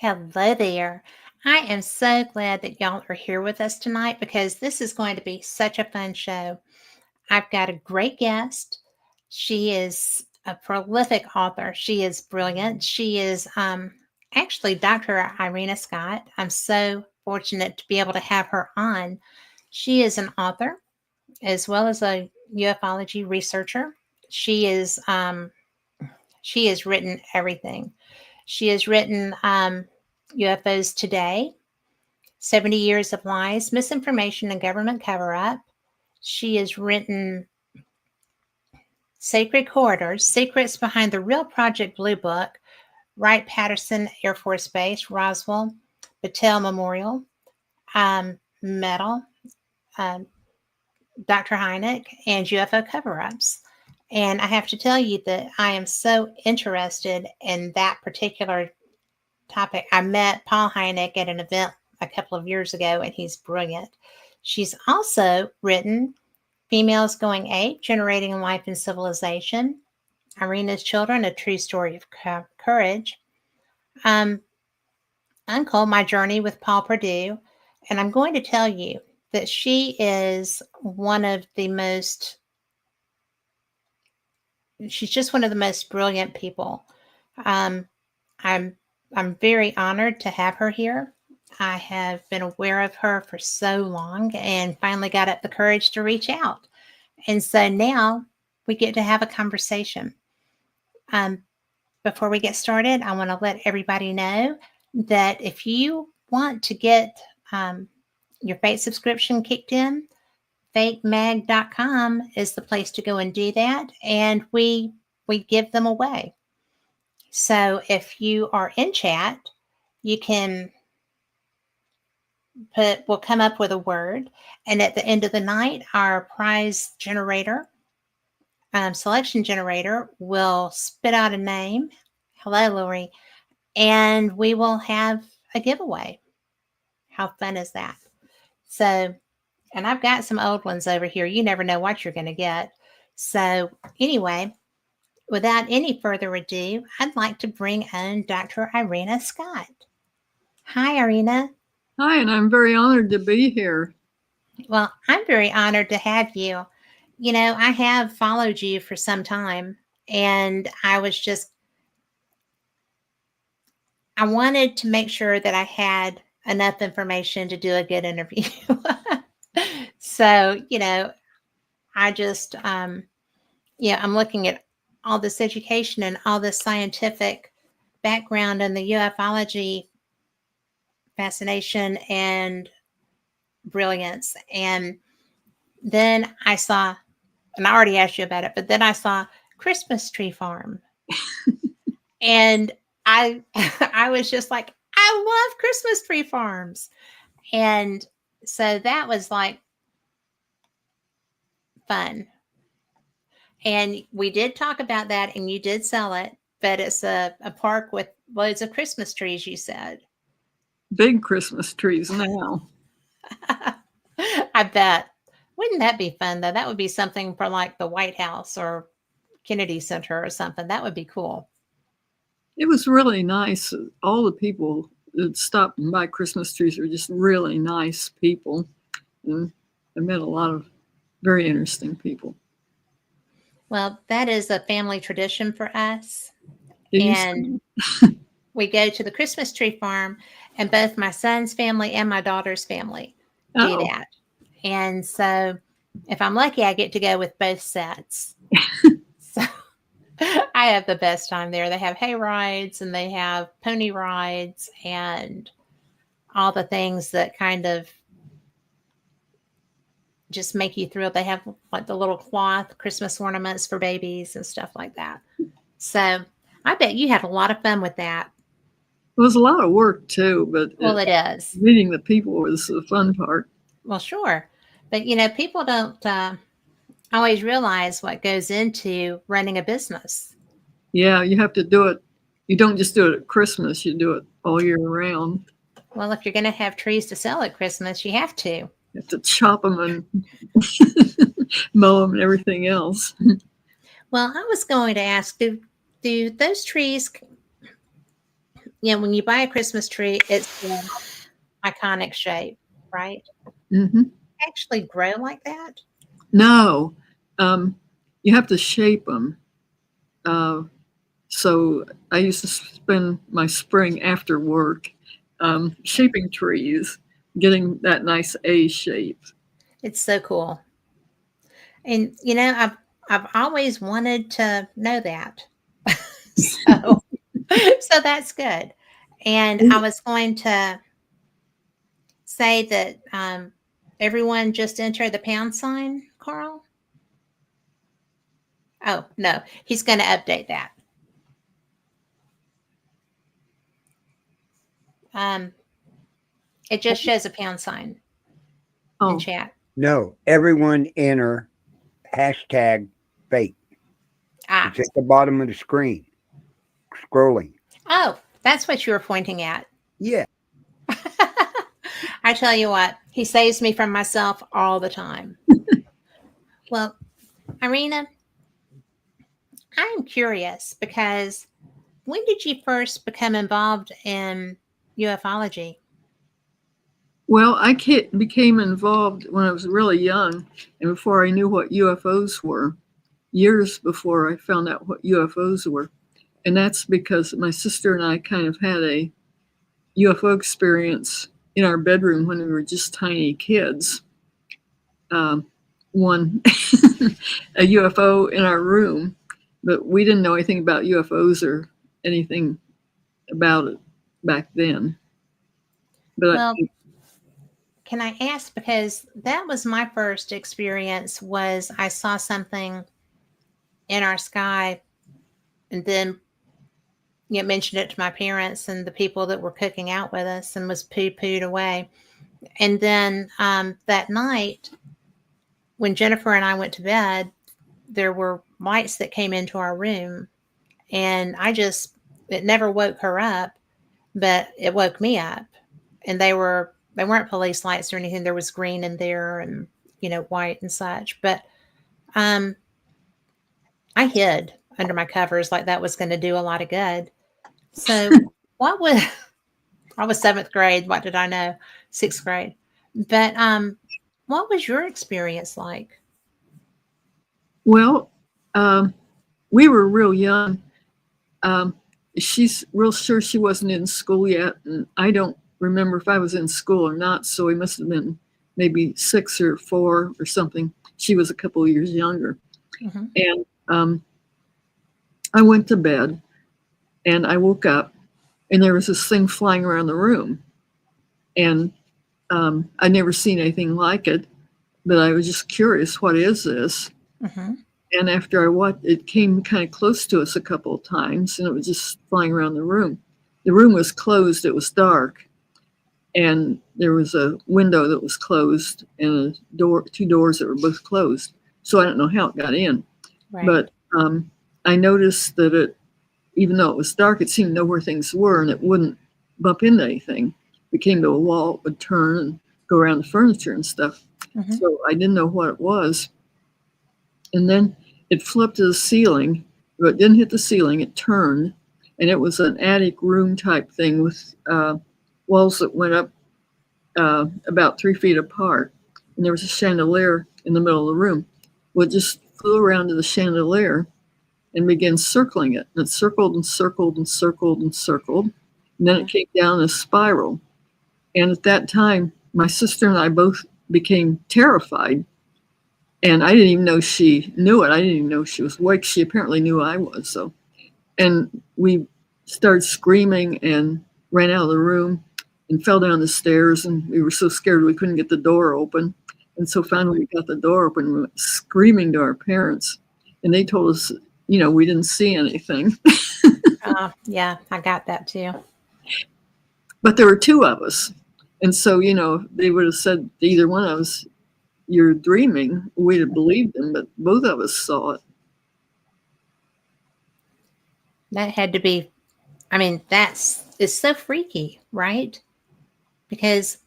Hello there. I am so glad that y'all are here with us tonight because this is going to be such a fun show. I've got a great guest. She is a prolific author. She is brilliant. She is actually Dr. Irena Scott. I'm so fortunate to be able to have her on. She is an author as well as a ufology researcher. She is she has written everything. She has written UFOs Today, 70 Years of Lies, Misinformation, and Government Cover-Up. She has written Sacred Corridors, Secrets Behind the Real Project Blue Book, Wright-Patterson Air Force Base, Roswell, Battelle Memorial, Metal, Dr. Hynek, and UFO Cover-Ups. And I have to tell you that I am so interested in that particular topic. I met Paul Hynek at an event a couple of years ago, and he's brilliant. She's also written Females Going Ape, Generating Life and Civilization, Irena's Children, A True Story of Courage, Uncle, My Journey with Paul Perdue. And I'm going to tell you that she is she's just one of the most brilliant people. I'm very honored to have her here. I have been aware of her for so long and finally got up the courage to reach out. And so now we get to have a conversation. Before we get started, I want to let everybody know that if you want to get your Fate subscription kicked in, fatemag.com is the place to go and do that. And we give them away. So if you are in chat, you can we'll come up with a word. And at the end of the night, our prize generator, selection generator will spit out a name. Hello, Lori. And we will have a giveaway. How fun is that? So, and I've got some old ones over here. You never know what you're going to get. So anyway, without any further ado, I'd like to bring on Dr. Irena Scott. Hi, Irena. Hi, and I'm very honored to be here. Well, I'm very honored to have you. You know, I have followed you for some time, and I wanted to make sure that I had enough information to do a good interview. So, I just, I'm looking at all this education and all this scientific background and the ufology fascination and brilliance. And then I saw, and I already asked you about it, but then I saw Christmas Tree Farm. And I was just like, I love Christmas tree farms. And so that was like fun. And we did talk about that, and you did sell it, but it's a park with loads of Christmas trees, you said. Big Christmas trees now. I bet. Wouldn't that be fun, though? That would be something for like the White House or Kennedy Center or something. That would be cool. It was really nice. All the people that stopped and buy Christmas trees are just really nice people. And I met a lot of very interesting people. Well, that is a family tradition for us. And we go to the Christmas tree farm, and both my son's family and my daughter's family do that. And so if I'm lucky, I get to go with both sets. So I have the best time there. They have hay rides and they have pony rides and all the things that kind of just make you thrilled. They have like the little cloth Christmas ornaments for babies and stuff like that. So I bet you had a lot of fun with that. It was a lot of work too, but it is. Meeting the people was the fun part. Well, sure. But, people don't always realize what goes into running a business. Yeah, you have to do it. You don't just do it at Christmas. You do it all year round. Well, if you're going to have trees to sell at Christmas, you have to. You have to chop them and mow them and everything else. Well, I was going to ask, do those trees when you buy a Christmas tree, it's the iconic shape, right? Mm-hmm. Actually grow like that? No, you have to shape them. So I used to spend my spring after work shaping trees, getting that nice A shape. It's so cool. And I've always wanted to know that. So so that's good. And I was going to say that everyone just enter the pound sign, Carl. Oh, no, he's going to update that. Um, it just shows a pound sign in Oh, chat. No, everyone enter hashtag fake. Ah, It's at the bottom of the screen, scrolling. oh, that's what you were pointing at. Yeah. I tell you what, he saves me from myself all the time. Well, Irena, I'm curious because when did you first become involved in ufology? well, became involved when I was really young and before I knew what UFOs were, years before I found out what UFOs were. And that's because my sister and I kind of had a UFO experience in our bedroom when we were just tiny kids. One, a UFO in our room, but we didn't know anything about UFOs or anything about it back then. But Well, can I ask, because that was my first experience, was I saw something in our sky and then mentioned it to my parents and the people that were cooking out with us and was pooed away. And then that night when Jennifer and I went to bed, there were lights that came into our room, and it never woke her up, but it woke me up. And they weren't police lights or anything. There was green in there and white and such. But um, I hid under my covers like that was going to do a lot of good. So what was I was seventh grade? What did I know? Sixth grade. But what was your experience like? well, um, we were real young. Um, she's real sure she wasn't in school yet, and I don't remember if I was in school or not. So we must have been maybe 6 or 4 or something. She was a couple of years younger, Mm-hmm. and I went to bed, and I woke up, and there was this thing flying around the room, and I'd never seen anything like it, but I was just curious, what is this? Mm-hmm. And after I watched, it came kind of close to us a couple of times, and it was just flying around the room. The room was closed; it was dark, and there was a window that was closed and a door, two doors that were both closed. So I don't know how it got in, Right. but I noticed that even though it was dark, it seemed to know where things were, and it wouldn't bump into anything. If it came to a wall, it would turn and go around the furniture and stuff. Mm-hmm. So I didn't know what it was. And then it flipped to the ceiling, but it didn't hit the ceiling, it turned, and it was an attic room type thing with walls that went up about 3 feet apart. And there was a chandelier in the middle of the room. Well, it just flew around to the chandelier and began circling it. And it circled and circled and circled and circled. And then it came down a spiral. And at that time, my sister and I both became terrified. And I didn't even know she knew it. I didn't even know she was awake. She apparently knew I was. So, and we started screaming and ran out of the room and fell down the stairs. And we were so scared we couldn't get the door open. And so finally we got the door open. We went screaming to our parents. And they told us, we didn't see anything. Yeah, I got that too. But there were two of us. And so, they would have said to either one of us, "You're dreaming," we'd have believed them, but both of us saw it. That had to be, it's so freaky, right? Because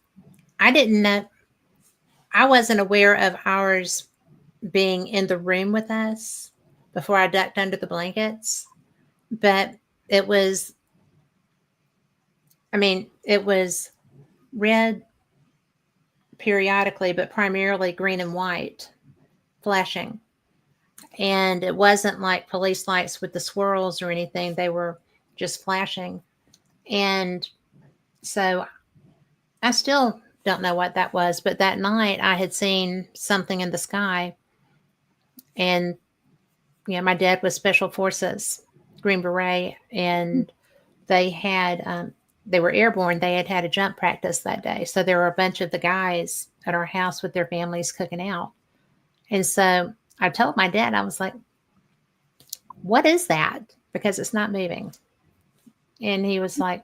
I didn't know, I wasn't aware of ours being in the room with us before I ducked under the blankets. But it was I mean, it was red periodically, but primarily green and white flashing. And it wasn't like police lights with the swirls or anything. They were just flashing. And so I still don't know what that was, but that night I had seen something in the sky. And my dad was Special Forces, Green Beret, and they were airborne. They had had a jump practice that day, so there were a bunch of the guys at our house with their families cooking out. And so I told my dad, I was like, "What is that?" Because it's not moving. And he was like,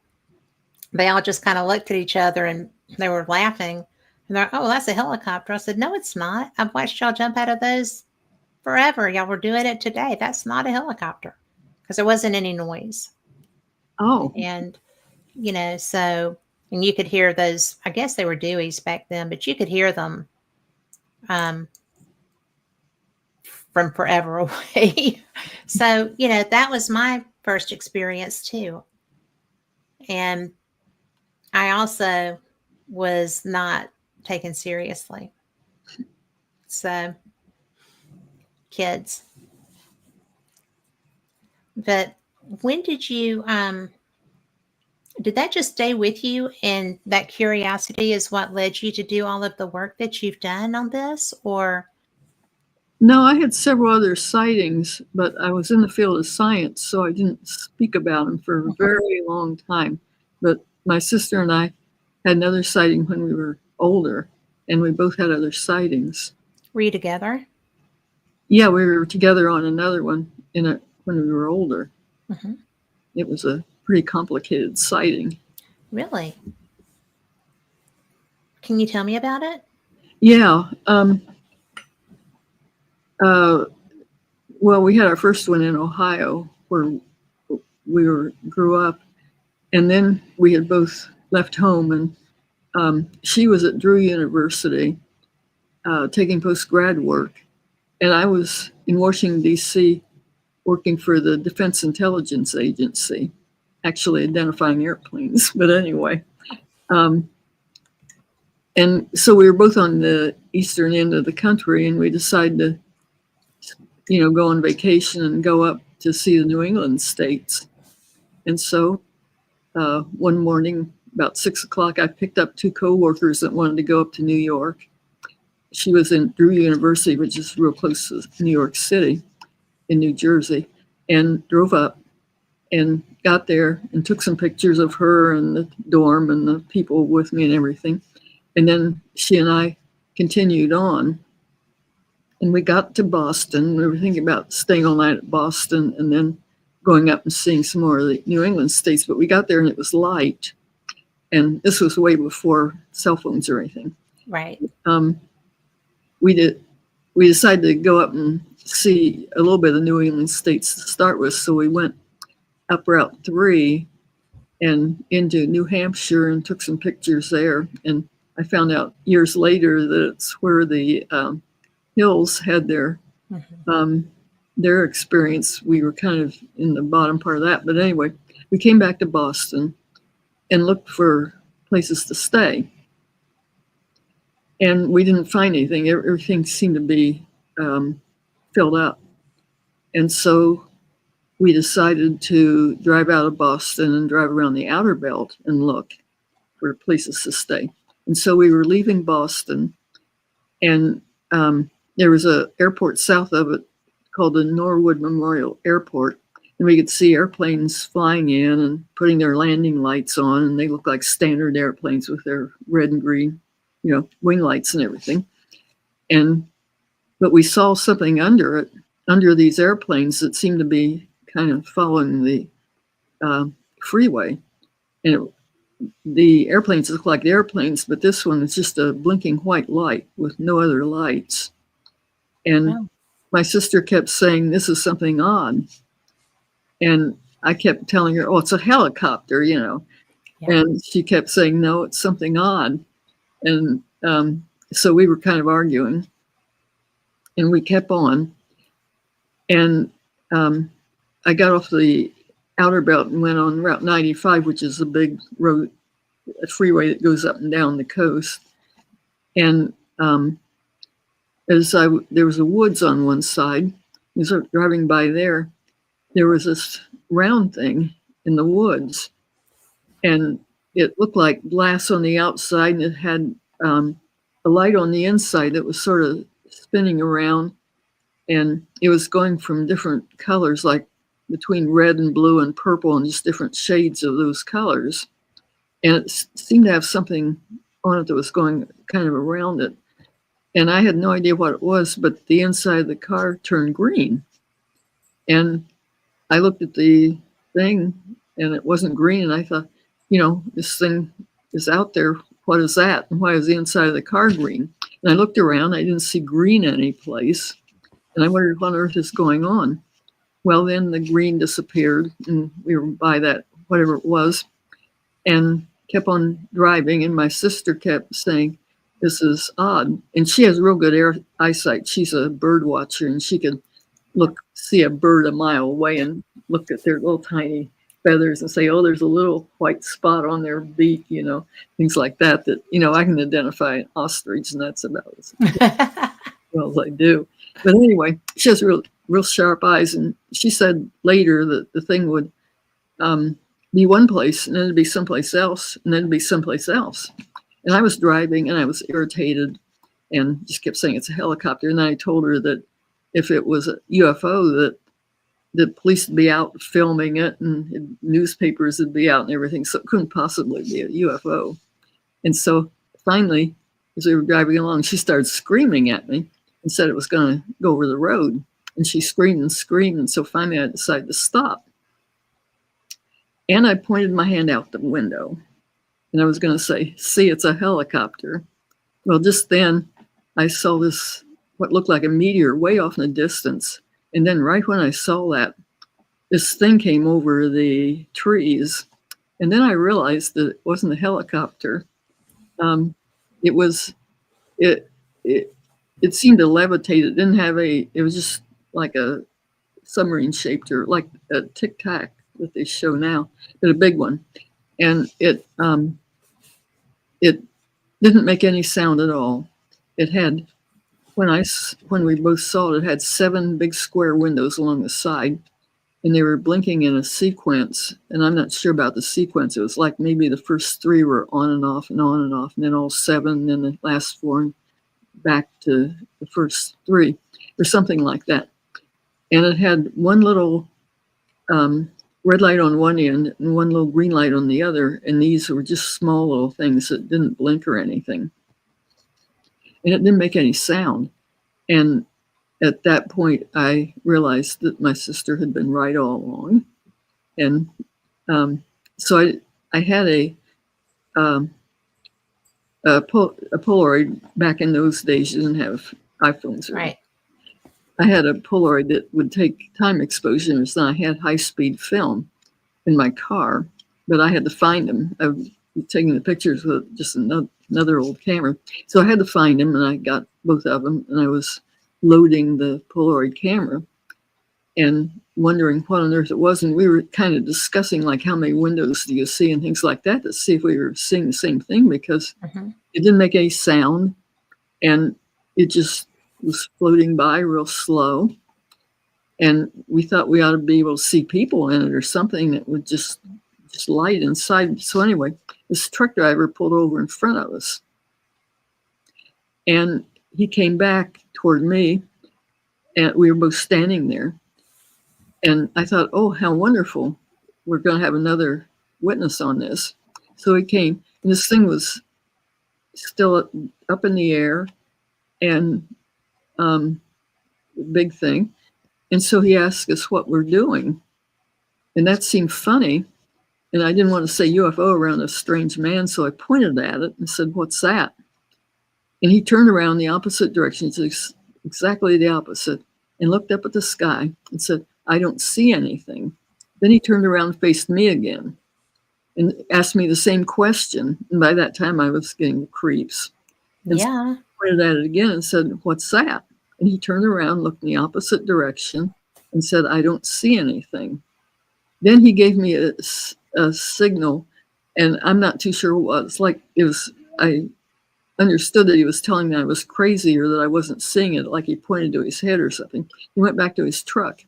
they all just kind of looked at each other and they were laughing. And they're like, "Oh, that's a helicopter." I said, "No, it's not. I've watched y'all jump out of those forever. Y'all were doing it today. That's not a helicopter," because there wasn't any noise. Oh, And, so, and you could hear those, I guess they were Deweys back then, but you could hear them um, from forever away. So, that was my first experience too. And I also was not taken seriously. So, kids. But when did that just stay with you, and that curiosity is what led you to do all of the work that you've done on this? Or no, I had several other sightings, but I was in the field of science, so I didn't speak about them for a very long time. But my sister and I had another sighting when we were older, and we both had other sightings. were you together? Yeah, we were together on another one when we were older. Mm-hmm. It was a pretty complicated sighting. Really? Can you tell me about it? Yeah. Well, we had our first one in Ohio where we grew up, and then we had both left home, and she was at Drew University taking post-grad work, and I was in Washington, D.C. working for the Defense Intelligence Agency, actually identifying airplanes. But anyway, and so we were both on the eastern end of the country, and we decided to, go on vacation and go up to see the New England states. And so one morning, about 6 o'clock, I picked up two coworkers that wanted to go up to New York. She was in Drew University, which is real close to New York City in New Jersey, and drove up and got there and took some pictures of her and the dorm and the people with me and everything. And then she and I continued on. And we got to Boston. We were thinking about staying all night at Boston and then going up and seeing some more of the New England states. But we got there and it was light. And this was way before cell phones or anything. Right. We decided to go up and see a little bit of the New England states to start with. So we went up Route 3 and into New Hampshire and took some pictures there. And I found out years later that it's where the Hills had their experience. We were kind of in the bottom part of that. But anyway, we came back to Boston and looked for places to stay. And we didn't find anything. Everything seemed to be filled up. And so we decided to drive out of Boston and drive around the outer belt and look for places to stay. And so we were leaving Boston, and there was an airport south of it called the Norwood Memorial Airport. And we could see airplanes flying in and putting their landing lights on, and they looked like standard airplanes with their red and green, wing lights and everything. But we saw something under these airplanes that seemed to be kind of following the freeway. And the airplanes look like the airplanes, but this one is just a blinking white light with no other lights. And my sister kept saying, "This is something odd." And I kept telling her, "Oh, it's a helicopter, Yeah. And she kept saying, "No, it's something odd." And so we were kind of arguing, and we kept on. And I got off the outer belt and went on Route 95, which is a big road a freeway that goes up and down the coast. And there was a woods on one side. As I was driving by there was this round thing in the woods, and it looked like glass on the outside, and it had a light on the inside that was sort of spinning around, and it was going from different colors, like between red and blue and purple, and just different shades of those colors. And it seemed to have something on it that was going kind of around it. And I had no idea what it was, but the inside of the car turned green. And I looked at the thing, and it wasn't green. And I thought, this thing is out there. What is that? And why is the inside of the car green? And I looked around. I didn't see green any place. And I wondered what on earth is going on. Well, then the green disappeared, and we were by that, whatever it was, and kept on driving. And my sister kept saying, this is odd. And she has real good eyesight. She's a bird watcher, and she could see a bird a mile away and look at their little tiny feathers and say, oh, there's a little white spot on their beak, things like that, I can identify an ostrich, and that's about as well as I do. But anyway, she has real sharp eyes, and she said later that the thing would be one place, and then it'd be someplace else, and then it'd be someplace else. And I was driving, and I was irritated, and just kept saying it's a helicopter. And then I told her that if it was a UFO, that the police would be out filming it, and newspapers would be out and everything, so it couldn't possibly be a UFO. And so finally, as we were driving along, she started screaming at me and said it was going to go over the road. And she screamed and screamed, and so finally I decided to stop. And I pointed my hand out the window, and I was going to say, see, it's a helicopter. Well, just then I saw this, what looked like a meteor way off in the distance. And then right when I saw that, this thing came over the trees. And then I realized that it wasn't a helicopter. It seemed to levitate. It didn't have it was just like a submarine shaped, or like a Tic Tac that they show now, but a big one. And it didn't make any sound at all. It had, when we both saw it, it had 7 big square windows along the side, and they were blinking in a sequence. And I'm not sure about the sequence. It was like maybe the first 3 were on and off and on and off, and then all 7, and then the last 4 back to the first 3, or something like that. And it had one little red light on one end and one little green light on the other. And these were just small little things that didn't blink or anything. And it didn't make any sound. And at that point, I realized that my sister had been right all along. And so I had a Polaroid. Back in those days. You didn't have iPhones. Right. I had a Polaroid that would take time exposure, so I had high-speed film in my car, but I had to find them. I was taking the pictures with just another old camera. So I had to find them, and I got both of them, and I was loading the Polaroid camera and wondering what on earth it was. And we were kind of discussing, like, how many windows do you see and things like that, to see if we were seeing the same thing, because it didn't make any sound, and it just was floating by real slow. And we thought we ought to be able to see people in it, or something that would just light inside. So anyway, this truck driver pulled over in front of us, and he came back toward me, and we were both standing there. And I thought, oh, how wonderful. We're going to have another witness on this. So he came, and this thing was still up in the air, and big thing. And so he asked us what we're doing. And that seemed funny. And I didn't want to say UFO around a strange man, so I pointed at it and said, what's that? And he turned around the opposite direction, exactly the opposite, and looked up at the sky and said, I don't see anything. Then he turned around and faced me again and asked me the same question. And by that time, I was getting creeps. And so I pointed at it again and said, what's that? And he turned around, looked in the opposite direction, and said, I don't see anything. Then he gave me a signal, And I'm not too sure what. It's like it was. I understood that he was telling me I was crazy or that I wasn't seeing it, like he pointed to his head or something. He went back to his truck.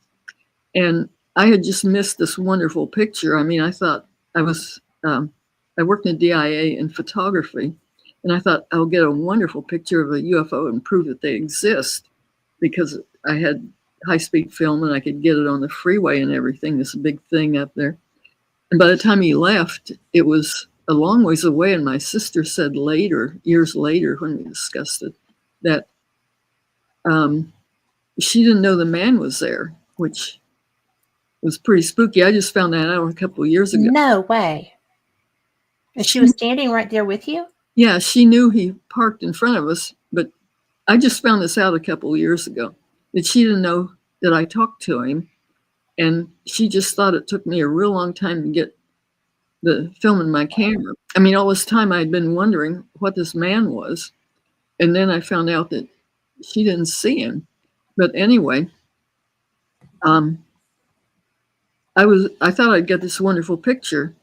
And I had just missed this wonderful picture. I mean, I thought I was, I worked in DIA in photography, and I thought I'll get a wonderful picture of a UFO and prove that they exist because I had high speed film and I could get it on the freeway and everything, this big thing up there. And by the time he left, it was a long ways away. And my sister said later, years later, when we discussed it, that she didn't know the man was there, which was pretty spooky. I just found that out a couple of years ago. No way. And she was standing right there with you? Yeah, she knew he parked in front of us, but I just found this out a couple of years ago, that she didn't know that I talked to him. And she just thought it took me a real long time to get the film in my camera. I mean, all this time I had been wondering what this man was. And then I found out that she didn't see him. But anyway, I thought I'd get this wonderful picture.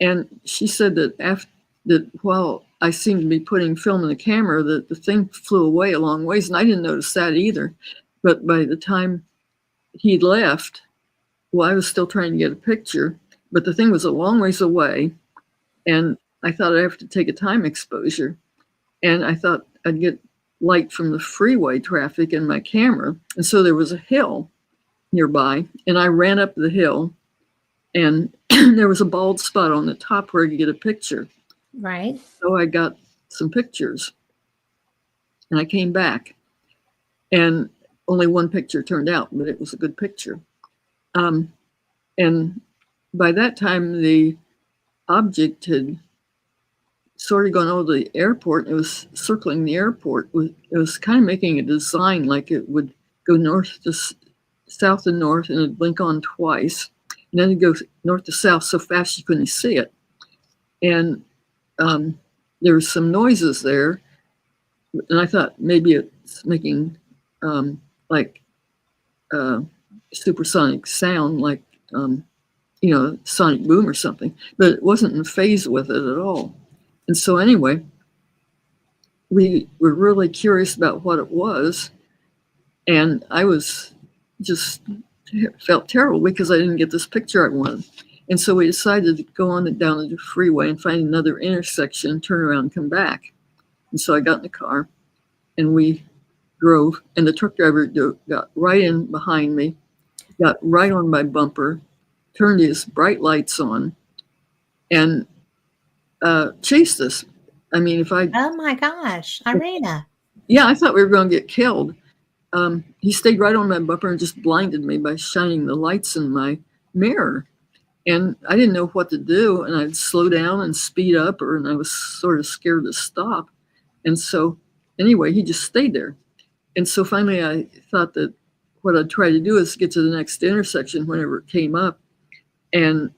And she said that while I seemed to be putting film in the camera, that the thing flew away a long ways. And I didn't notice that either. But by the time he'd left, well, I was still trying to get a picture, but the thing was a long ways away. And I thought I'd have to take a time exposure. And I thought I'd get light from the freeway traffic in my camera. And so there was a hill nearby, and I ran up the hill, and there was a bald spot on the top where I could get a picture. Right. So I got some pictures, and I came back, and only one picture turned out, but it was a good picture. And by that time, the object had sort of gone over the airport. It was circling the airport. It was kind of making a design like it would go north to south and north, and it'd blink on twice, and then it'd go north to south so fast you couldn't see it. And there was some noises there, and I thought maybe it's making like supersonic sound, like sonic boom or something, but it wasn't in phase with it at all. And so anyway, we were really curious about what it was, and I was just felt terrible because I didn't get this picture I wanted. And so we decided to go on down the freeway and find another intersection, turn around and come back. And so I got in the car and we drove, and the truck driver got right in behind me, got right on my bumper, turned his bright lights on, and chased us. I mean, Oh my gosh, Irena. Yeah, I thought we were going to get killed. He stayed right on my bumper and just blinded me by shining the lights in my mirror. And I didn't know what to do, and I'd slow down and speed up, and I was sort of scared to stop. And so anyway, he just stayed there. And so finally I thought that what I'd try to do is get to the next intersection whenever it came up, and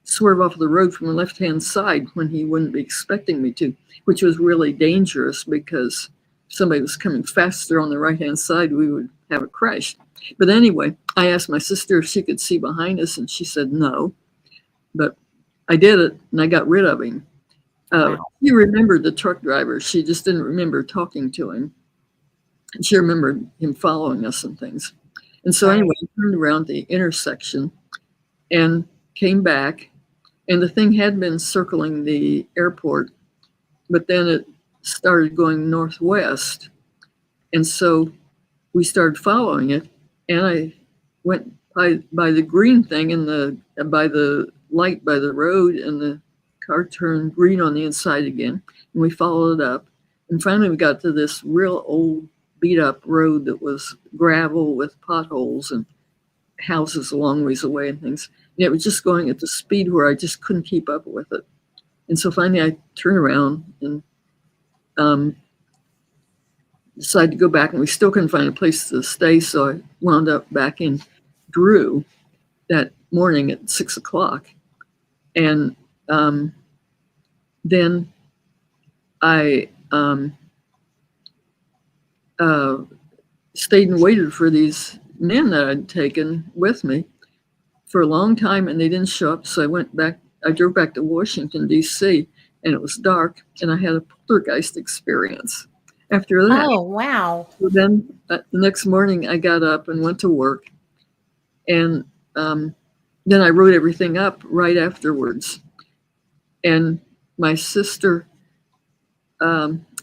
swerve off the road from the left-hand side when he wouldn't be expecting me to, which was really dangerous because if somebody was coming faster on the right-hand side, we would have a crash. But anyway, I asked my sister if she could see behind us, and she said no. But I did it, and I got rid of him. Wow. She remembered the truck driver. She just didn't remember talking to him. And she remembered him following us and things. And so anyway, I turned around the intersection and came back, and the thing had been circling the airport, but then it started going northwest. And so we started following it, and I went by the green thing and by the light by the road, and the car turned green on the inside again, and we followed it up. And finally we got to this real old beat up road that was gravel with potholes and houses a long ways away and things. And it was just going at the speed where I just couldn't keep up with it. And so finally I turned around and decided to go back, and we still couldn't find a place to stay. So I wound up back in Drew that morning at 6 o'clock. And then I stayed and waited for these men that I'd taken with me for a long time, and they didn't show up. So I went back I drove back to Washington, D.C., and it was dark, and I had a poltergeist experience. After that, Oh, wow. so then the next morning I got up and went to work, and then I wrote everything up right afterwards. And my sister,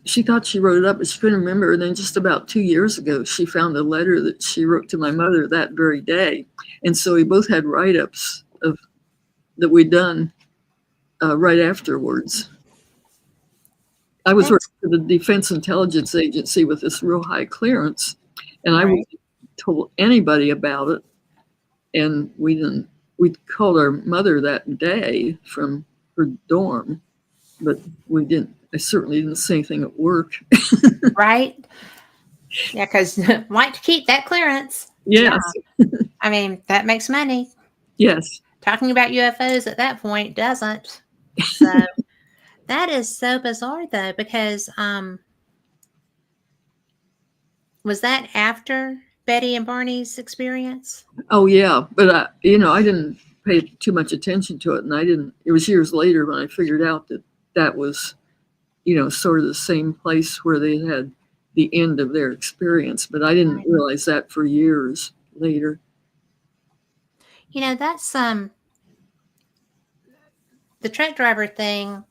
she thought she wrote it up, but she couldn't remember. And then just about 2 years ago, she found a letter that she wrote to my mother that very day. And so we both had write-ups of that we'd done right afterwards. I was working for the Defense Intelligence Agency with this real high clearance, and I wasn't told anybody about it. And we called our mother that day from her dorm, but we didn't. I certainly didn't say anything at work. Right? Yeah, because like to keep that clearance. Yes. Yeah. I mean, that makes money. Yes. Talking about UFOs at that point doesn't. So that is so bizarre though, because was that after Betty and Barney's experience? Oh yeah, but I didn't pay too much attention to it, and I didn't. It was years later when I figured out that that was, sort of the same place where they had the end of their experience. But I didn't realize that for years later. That's the truck driver thing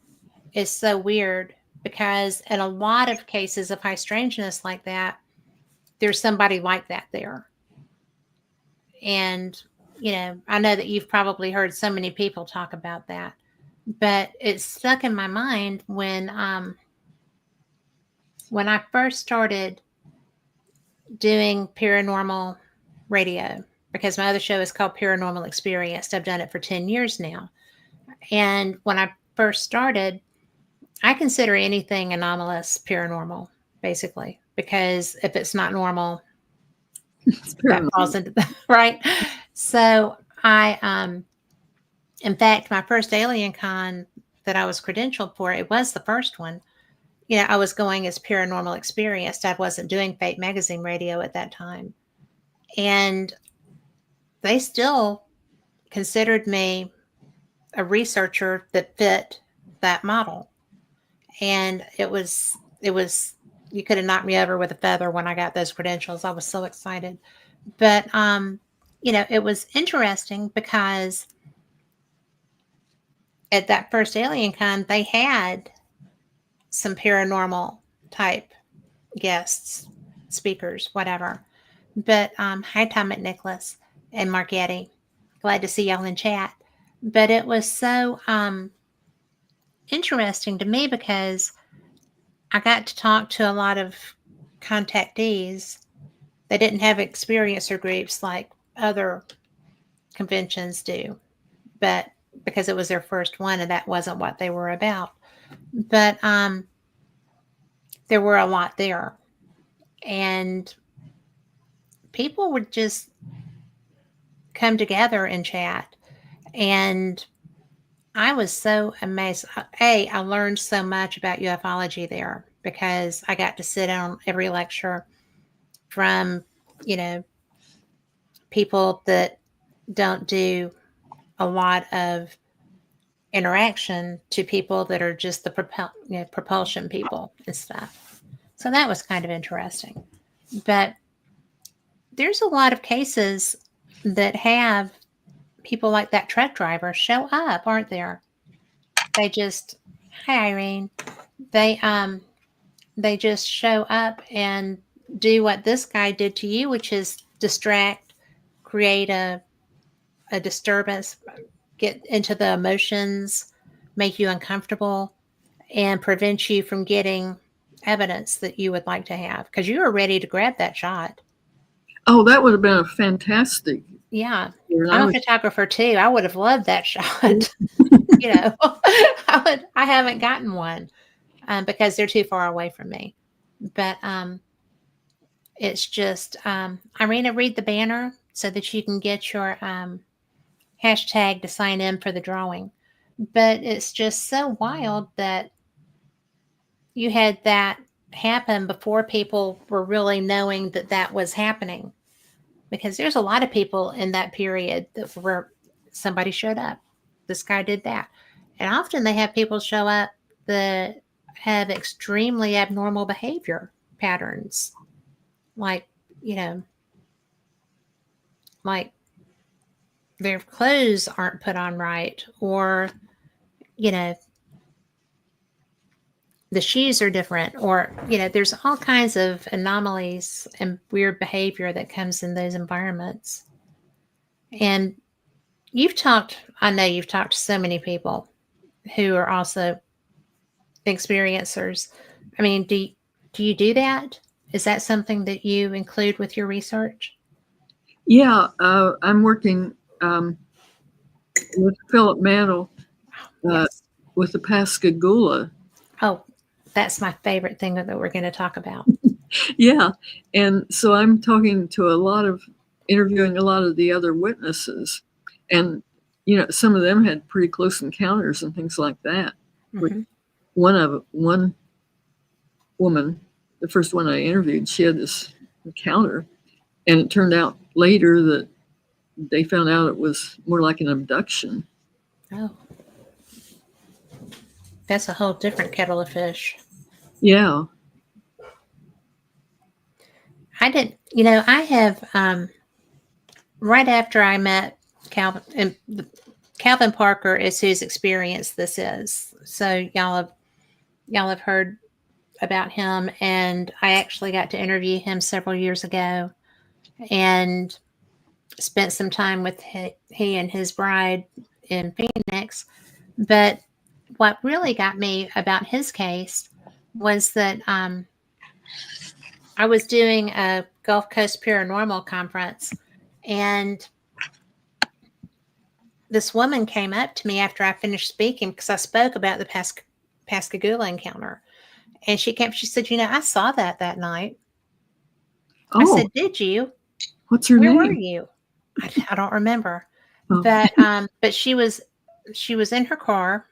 is so weird because in a lot of cases of high strangeness like that, there's somebody like that there. And, I know that you've probably heard so many people talk about that, but it's stuck in my mind when I first started doing paranormal radio, because my other show is called Paranormal Experience. I've done it for 10 years now. And when I first started, I consider anything anomalous paranormal, basically, because if it's not normal, that falls into the right. So in fact, my first Alien Con that I was credentialed for, it was the first one. I was going as paranormal experienced. I wasn't doing Fate Magazine radio at that time. And they still considered me a researcher that fit that model. And it was, you could have knocked me over with a feather when I got those credentials. I was so excited. But, it was interesting because at that first Alien Con, they had some paranormal type guests, speakers, whatever. But hi, Tom McNicholas and Margetti. Glad to see y'all in chat. But it was so interesting to me because I got to talk to a lot of contactees. They didn't have experiencer groups like other conventions do, but because it was their first one and that wasn't what they were about. But there were a lot there. And people would just come together and chat. And I was so amazed. I learned so much about ufology there because I got to sit on every lecture from, people that don't do a lot of interaction to people that are just the propulsion people and stuff. So that was kind of interesting. But there's a lot of cases that have people like that truck driver show up, aren't there? They just, hi Irene, they just show up and do what this guy did to you, which is distract, create a disturbance, get into the emotions, make you uncomfortable, and prevent you from getting evidence that you would like to have because you were ready to grab that shot. Oh, that would have been a fantastic. Yeah. I'm a photographer too. I would have loved that shot. I haven't gotten one because they're too far away from me. But it's just, Irena, read the banner so that you can get your hashtag to sign in for the drawing. But it's just so wild that you had that happen before people were really knowing that that was happening. Because there's a lot of people in that period that were somebody showed up. this guy did that. And often they have people show up that have extremely abnormal behavior patterns. Like, like their clothes aren't put on right, or, the shoes are different, or, there's all kinds of anomalies and weird behavior that comes in those environments. And I know you've talked to so many people who are also experiencers. I mean, do you do that? Is that something that you include with your research? Yeah, I'm working with Philip Mantle Yes. with the Pascagoula. Oh, that's my favorite thing that we're going to talk about. Yeah, and so I'm interviewing a lot of the other witnesses, and some of them had pretty close encounters and things like that. Mm-hmm. One woman, the first one I interviewed, she had this encounter, and it turned out later that they found out it was more like an abduction. Oh, that's a whole different kettle of fish. Yeah. I have, right after I met Calvin, and Calvin Parker is whose experience this is. So y'all have heard about him, and I actually got to interview him several years ago and spent some time with he and his bride in Phoenix. But what really got me about his case was that I was doing a Gulf Coast Paranormal conference, and this woman came up to me after I finished speaking, because I spoke about the Pascagoula encounter. And she said, I saw that night. I Oh, said, did you? what's her Where name? were you? I don't remember. Oh. But she was in her car.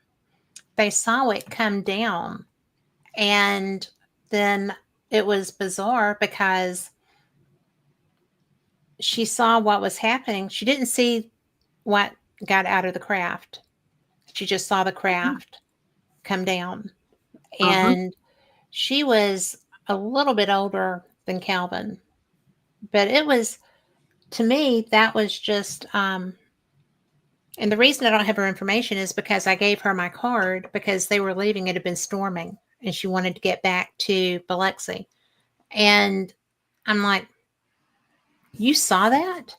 They saw it come down. And then it was bizarre because she saw what was happening. She didn't see what got out of the craft. She just saw the craft come down. And she was a little bit older than Calvin. But it was, to me, that was just, and the reason I don't have her information is because I gave her my card because they were leaving. It had been storming and she wanted to get back to Biloxi. And I'm like, you saw that?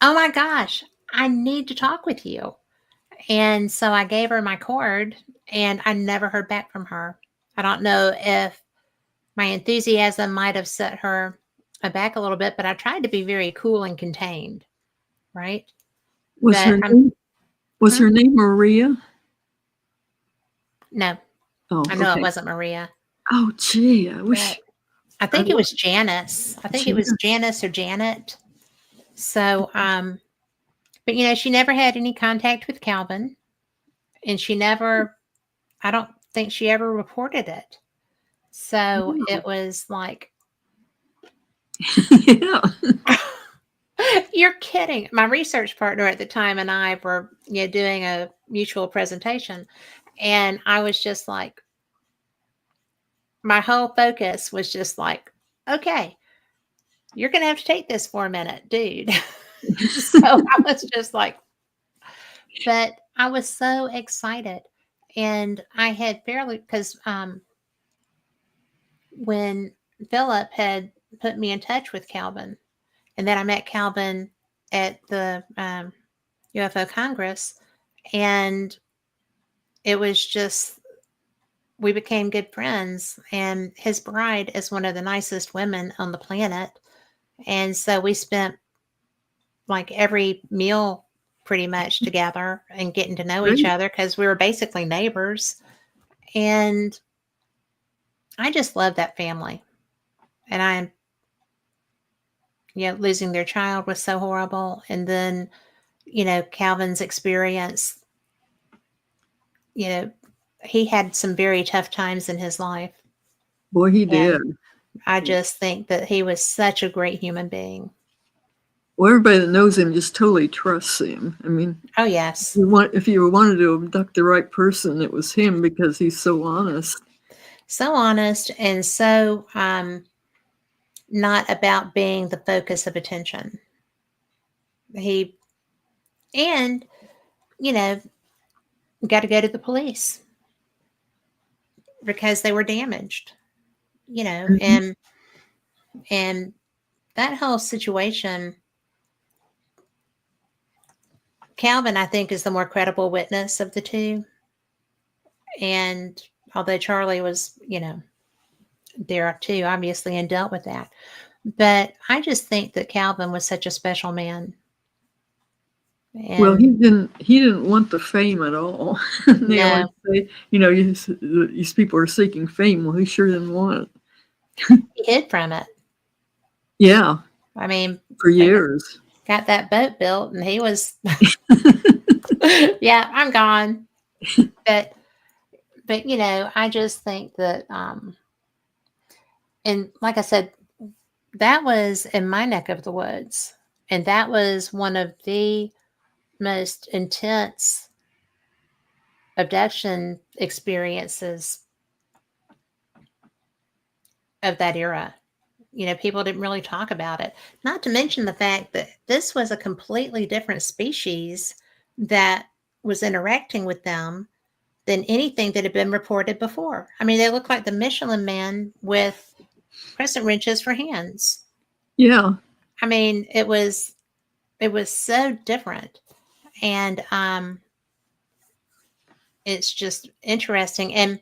Oh my gosh, I need to talk with you. And so I gave her my card and I never heard back from her. I don't know if my enthusiasm might have set her aback a little bit, but I tried to be very cool and contained, right? Was her name Maria? No. Oh, I know okay. it wasn't Maria. Oh, gee, I wish. I think it was Janice. I think it was Janice or Janet. So, but she never had any contact with Calvin, and I don't think she ever reported it. So it was like, yeah. You're kidding. My research partner at the time and I were doing a mutual presentation, and I was just like, my whole focus was just like, okay, you're going to have to take this for a minute, dude. So I was just like, but I was so excited. And I had because when Philip had put me in touch with Calvin, and then I met Calvin at the UFO Congress, and it was just, we became good friends. And his bride is one of the nicest women on the planet. And so we spent like every meal pretty much together and getting to know each other because we were basically neighbors. And I just love that family. And losing their child was so horrible. And then, Calvin's experience, he had some very tough times in his life. Boy, he did. I just think that he was such a great human being. Well, everybody that knows him just totally trusts him. I mean, Oh, yes. if you wanted to abduct the right person, it was him because he's so honest. So honest and so not about being the focus of attention. He, and, got to go to the police because they were damaged, Mhm. and that whole situation, Calvin, I think, is the more credible witness of the two. And although Charlie was, there too, obviously, and dealt with that. But I just think that Calvin was such a special man. Well, And he didn't want the fame at all. They always no, say, these people are seeking fame. Well, he sure didn't want it. he hid from it. Yeah, I mean, for they years. got that boat built and he was, yeah, I'm gone. But, I just think that, and like I said, that was in my neck of the woods. And that was one of the most intense abduction experiences of that era. People didn't really talk about it. Not to mention the fact that this was a completely different species that was interacting with them than anything that had been reported before. I mean, they look like the Michelin Man with crescent wrenches for hands. Yeah. I mean, it was so different. And it's just interesting. And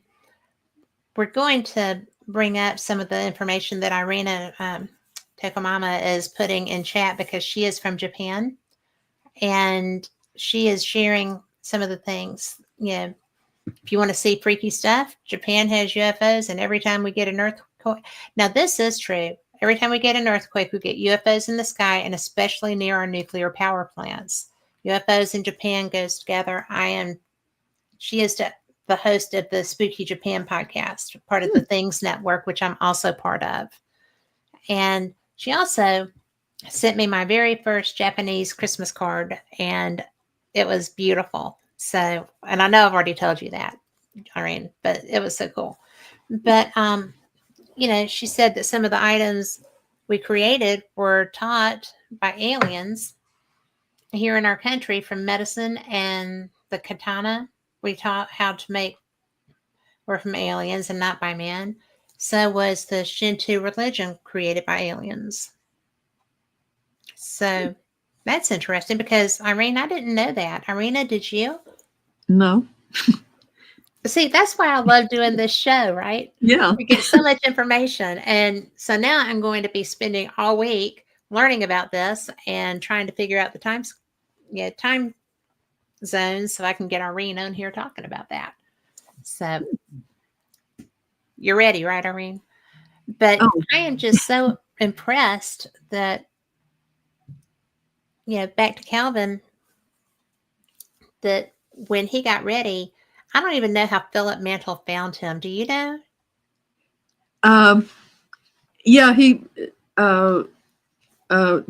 we're going to bring up some of the information that Irena Tokomama is putting in chat because she is from Japan and she is sharing some of the things. If you want to see freaky stuff, Japan has UFOs, and every time we get an earthquake, now this is true. Every time we get an earthquake, we get UFOs in the sky, and especially near our nuclear power plants. UFOs in Japan goes together. She is the host of the Spooky Japan podcast, part of the Things Network, which I'm also part of. And she also sent me my very first Japanese Christmas card, and it was beautiful. So, and I know I've already told you that, Irene, but it was so cool. But, she said that some of the items we created were taught by aliens here in our country, from medicine and the katana. We taught how to make were from aliens and not by men. So was the Shinto religion created by aliens. So that's interesting because, Irene, I didn't know that. Irena, did you? No. See, that's why I love doing this show, right? Yeah. We get so much information. And so now I'm going to be spending all week learning about this and trying to figure out the time zones so I can get Irene on here talking about that. So you're ready, right, Irene? But Oh, I am just so impressed that, back to Calvin, that when he got ready, I don't even know how Philip Mantle found him. Do you know? yeah.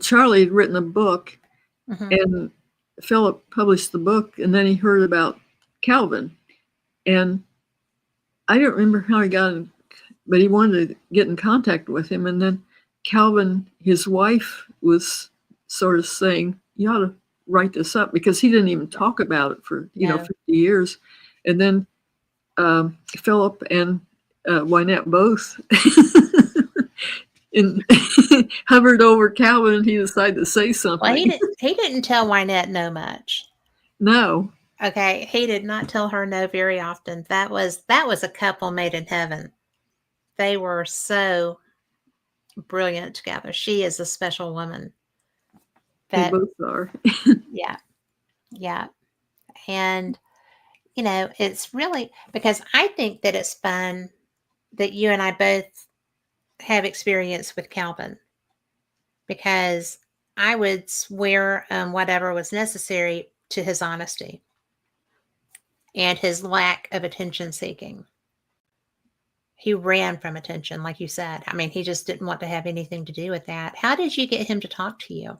Charlie had written a book, Mm-hmm. and Philip published the book, and then he heard about Calvin, and I don't remember how he got in, but he wanted to get in contact with him, and then Calvin, his wife, was sort of saying, "You ought to write this up," because he didn't even talk about it for No. 50 years, and then Philip and Wynette both hovered over Calvin, and he decided to say something. Well, he didn't tell Wynette no much. No. Okay, he did not tell her no very often. That was a couple made in heaven. They were so brilliant together. She is a special woman. They But both are. yeah, yeah. And it's really because I think that it's fun that you and I both have experience with Calvin, because I would swear whatever was necessary to his honesty and his lack of attention seeking. He ran from attention, like you said. I mean, he just didn't want to have anything to do with that. How did you get him to talk to you?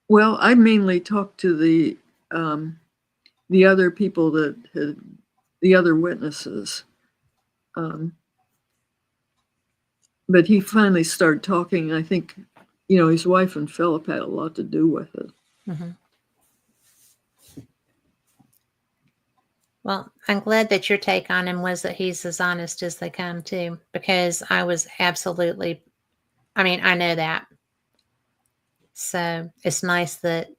Well, I mainly talked to the other people that had the other witnesses. Um, but he finally started talking. I think, his wife and Philip had a lot to do with it. Mm-hmm. Well, I'm glad that your take on him was that he's as honest as they come, too, because I was absolutely, I know that. So it's nice that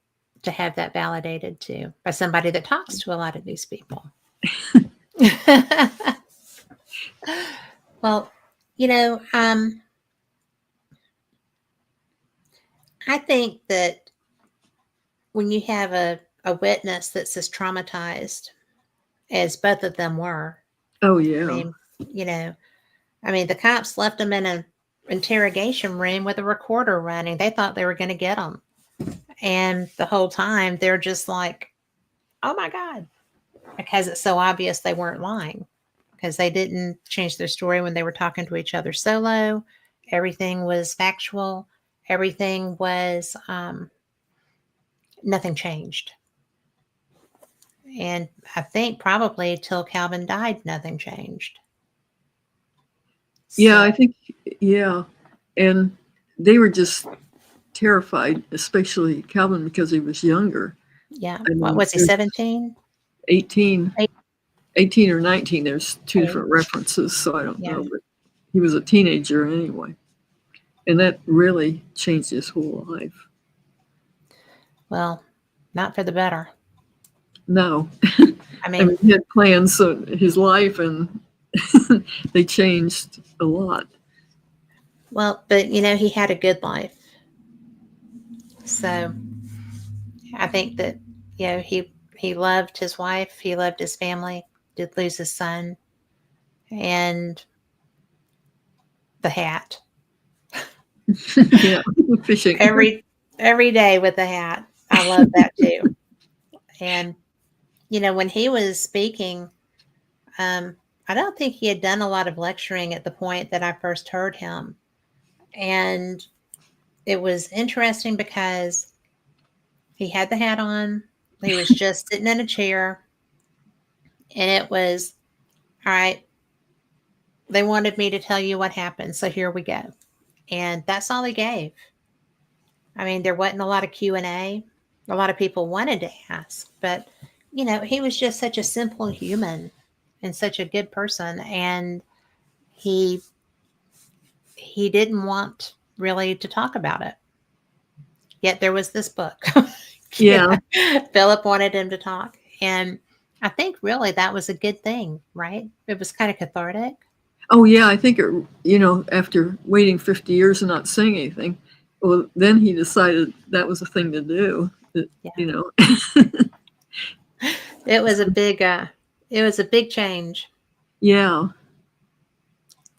to have that validated, too, by somebody that talks to a lot of these people. Well, I think that when you have a witness that's as traumatized as both of them were, Oh, I yeah. mean, the cops left them in an interrogation room with a recorder running. They thought they were going to get them. And the whole time they're just like, oh my God, because it's so obvious they weren't lying, because they didn't change their story when they were talking to each other solo. Everything was factual. Everything was, nothing changed. And I think probably till Calvin died, nothing changed. Yeah, So, I think, yeah. And they were just terrified, especially Calvin, because he was younger. yeah. I What mean, was he, 17? 18, Eight. 18 or 19. There's two Okay. different references, so I don't Yeah. know. But he was a teenager anyway. And that really changed his whole life. Well, not for the better. No. I I mean, mean, he had plans on his life, and they changed a lot. well, but he had a good life. So I think that, he loved his wife, he loved his family, did lose his son, and the hat. Yeah, fishing. Every day with the hat. I love that too. And when he was speaking, I don't think he had done a lot of lecturing at the point that I first heard him. And it was interesting because he had the hat on. He was just sitting in a chair. And it was, all right, they wanted me to tell you what happened. So here we go. And that's all he gave. There wasn't a lot of Q&A. A lot of people wanted to ask. But, he was just such a simple human and such a good person. And he didn't want really to talk about it. Yet there was this book. Yeah. Philip wanted him to talk. And I think really that was a good thing, right? It was kind of cathartic. Oh, yeah. I think, after waiting 50 years and not saying anything, well, then he decided that was a thing to do. Yeah. It was a big change. Yeah.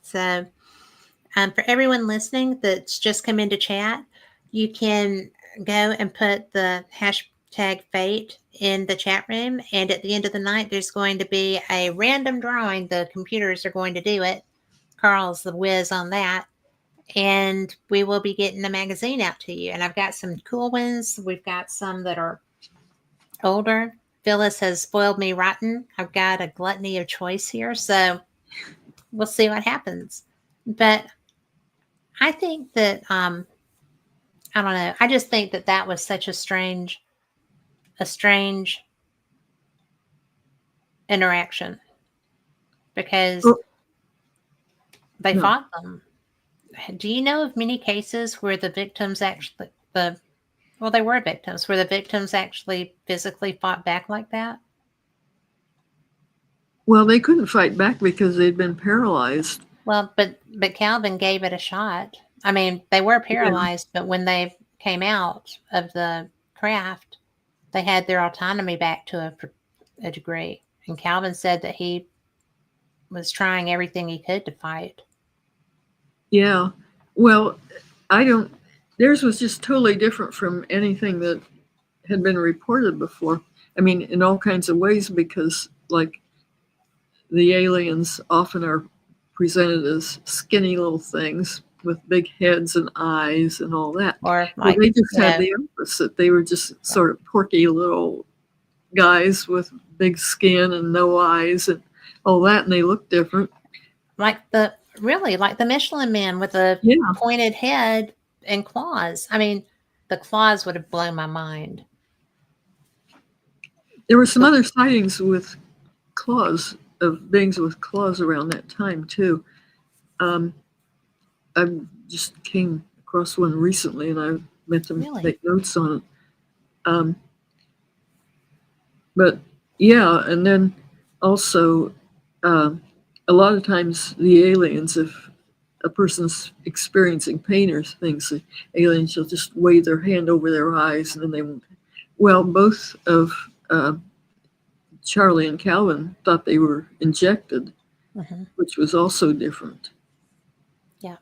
So, for everyone listening that's just come into chat, you can go and put the hashtag fate in the chat room. And at the end of the night, there's going to be a random drawing. The computers are going to do it. Carl's the whiz on that. And we will be getting a magazine out to you. And I've got some cool ones. We've got some that are older. Phyllis has spoiled me rotten. I've got a gluttony of choice here. So we'll see what happens. But I think that, I don't know. I just think that that was such a strange interaction because they No. fought them. Do you know of many cases where the victims actually, they were victims, where the victims actually physically fought back like that? Well, they couldn't fight back because they'd been paralyzed. Well, but Calvin gave it a shot. They were paralyzed, but when they came out of the craft, they had their autonomy back to a degree. And Calvin said that he was trying everything he could to fight. Yeah. Well, theirs was just totally different from anything that had been reported before. In all kinds of ways, because like the aliens often are presented as skinny little things, with big heads and eyes and all that. Or Well, like, they just you had know, the opposite. They were just sort of porky little guys with big skin and no eyes and all that, and they looked different. like the Michelin Man with the Yeah, pointed head and claws. I mean, the claws would have blown my mind. there were some other sightings with claws, of beings with claws around that time too. Um, I just came across one recently, and I meant to Really? make notes on it. Um, but yeah, and then also um, a lot of times the aliens, if a person's experiencing pain or things, the aliens will just wave their hand over their eyes, and then they won't. Well, both of Charlie and Calvin thought they were injected, Hmm. which was also different. Yeah.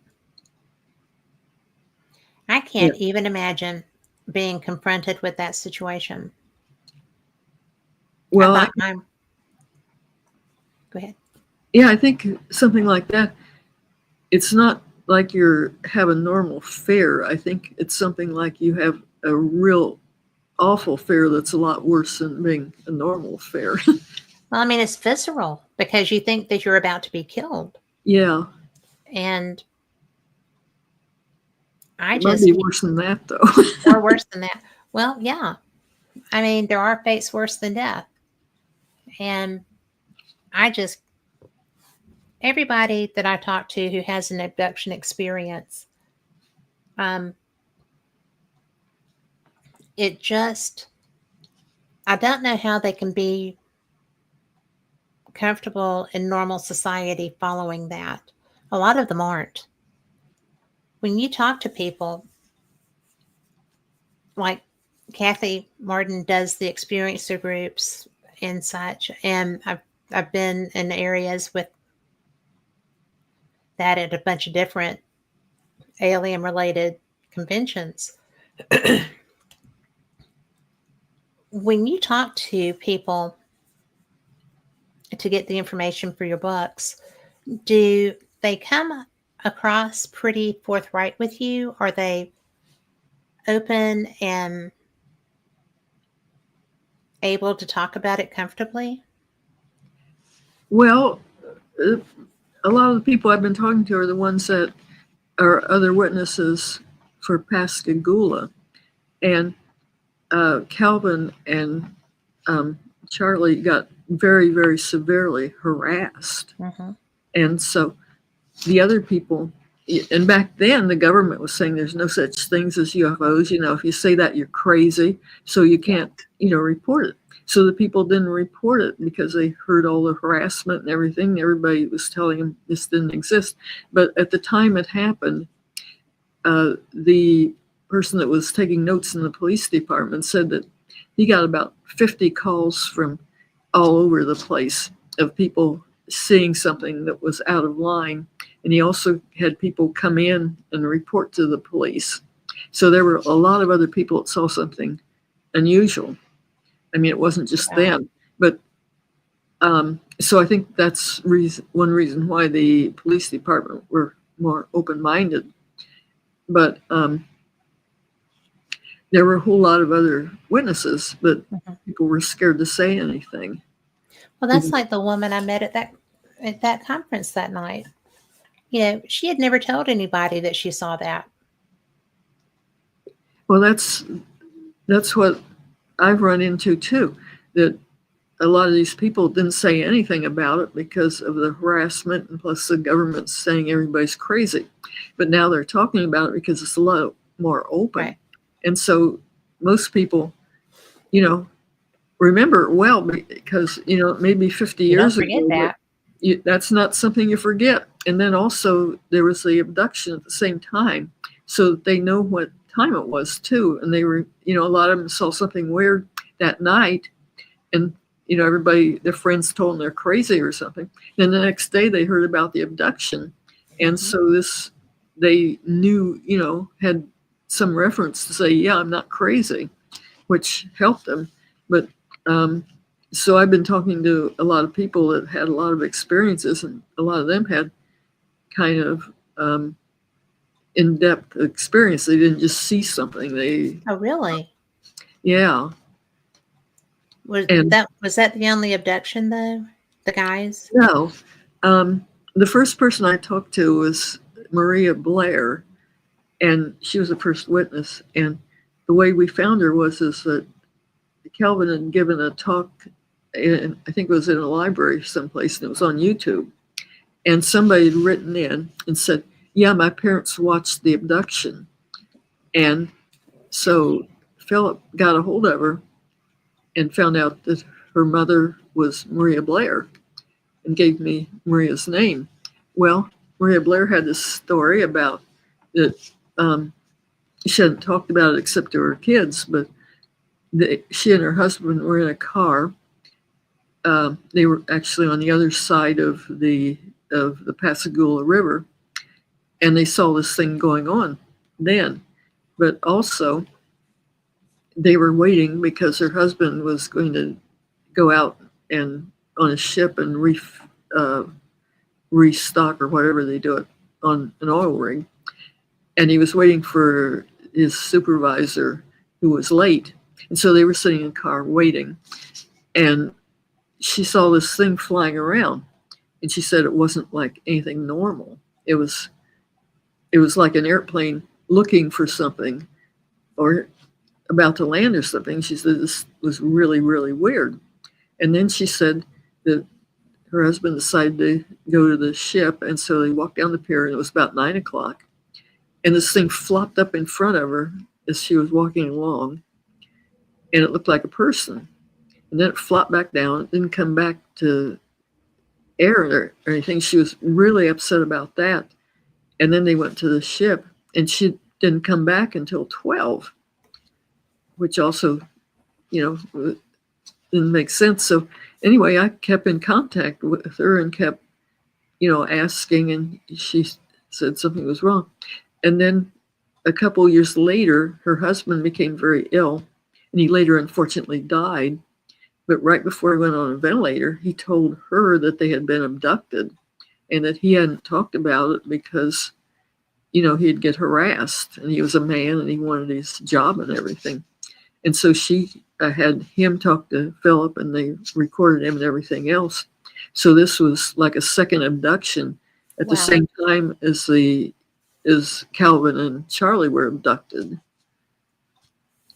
I Yeah. can't even imagine being confronted with that situation. I Well, thought my Go ahead. yeah, I think something like that. It's not like you're having normal fear. I think it's something like you have a real awful fear that's a lot worse than being a normal fear. Well, I mean, it's visceral because you think that you're about to be killed. Yeah, And I it might just be can't, worse than that though. or worse than that. Well, yeah. I mean, there are fates worse than death. And I just, everybody that I talk to who has an abduction experience, um, it just, I don't know how they can be comfortable in normal society following that. A lot of them aren't. When you talk to people, like Kathy Martin does the experiencer groups and such, and I've been in areas with that at a bunch of different alien related conventions. When you talk to people to get the information for your books, do they come across pretty forthright with you? Are they open and able to talk about it comfortably? Well, uh, a lot of the people I've been talking to are the ones that are other witnesses for Pascagoula, and Calvin and um, Charlie got very, very severely harassed, Mm-hmm. and so the other people, and back then the government was saying there's no such things as UFOs. You know, if you say that, you're crazy, so you Yeah. can't, report it. So the people didn't report it because they heard all the harassment and everything. Everybody was telling them this didn't exist. But at the time it happened, the person that was taking notes in the police department said that he got about 50 calls from all over the place of people seeing something that was out of line. And he also had people come in and report to the police. So there were a lot of other people that saw something unusual. I mean, it wasn't just Wow. them, but so I think that's one reason why the police department were more open-minded. But there were a whole lot of other witnesses, but Mm-hmm. people were scared to say anything. Well, that's like the woman I met at that conference that night. You know, she had never told anybody that she saw that. Well, that's what I've run into too. That a lot of these people didn't say anything about it because of the harassment, and plus the government's saying everybody's crazy. But now they're talking about it because it's a lot more open, Right. and so most people, you know, remember it well because maybe 50 You don't years forget ago, but that. that's not something you forget. And then also there was the abduction at the same time, so they know what time it was too. And they were, a lot of them saw something weird that night, and everybody, their friends told them they're crazy or something. Then the next day they heard about the abduction, and Mm-hmm. so they knew, had some reference to say, yeah, I'm not crazy, which helped them. But so I've been talking to a lot of people that had a lot of experiences, and a lot of them had kind of in-depth experience. They didn't just see something. Oh, really? Yeah. Was And that the only abduction though? The guys? no, the first person I talked to was Maria Blair, and she was the first witness. And the way we found her is that Calvin had given a talk, I think it was in a library someplace, and it was on YouTube. And somebody had written in and said, "Yeah, my parents watched the abduction." And so Philip got a hold of her and found out that her mother was Maria Blair and gave me Maria's name. Well, Maria Blair had this story about that. She hadn't talked about it except to her kids, but she and her husband were in a car. They were actually on the other side of the Pascagoula River, and they saw this thing going on then. But also, they were waiting because her husband was going to go out and on a ship and restock or whatever they do it on an oil rig, and he was waiting for his supervisor who was late, and so they were sitting in the car waiting, and she saw this thing flying around, and she said it wasn't like anything normal. It was like an airplane looking for something or about to land or something. She said this was really, really weird. And then she said that her husband decided to go to the ship, and so they walked down the pier, and it was about 9 o'clock, and this thing flopped up in front of her as she was walking along, and it looked like a person. And then it flopped back down. It didn't come back to air or anything. She was really upset about that. And then they went to the ship, and she didn't come back until 12, which also, didn't make sense. So anyway, I kept in contact with her and kept, asking, and she said something was wrong. And then a couple of years later, her husband became very ill, and he later unfortunately died. But right before he went on a ventilator, he told her that they had been abducted and that he hadn't talked about it because, he'd get harassed, and he was a man and he wanted his job and everything. And so she had him talk to Philip, and they recorded him and everything else. So this was like a second abduction at the Wow. same time as Calvin and Charlie were abducted,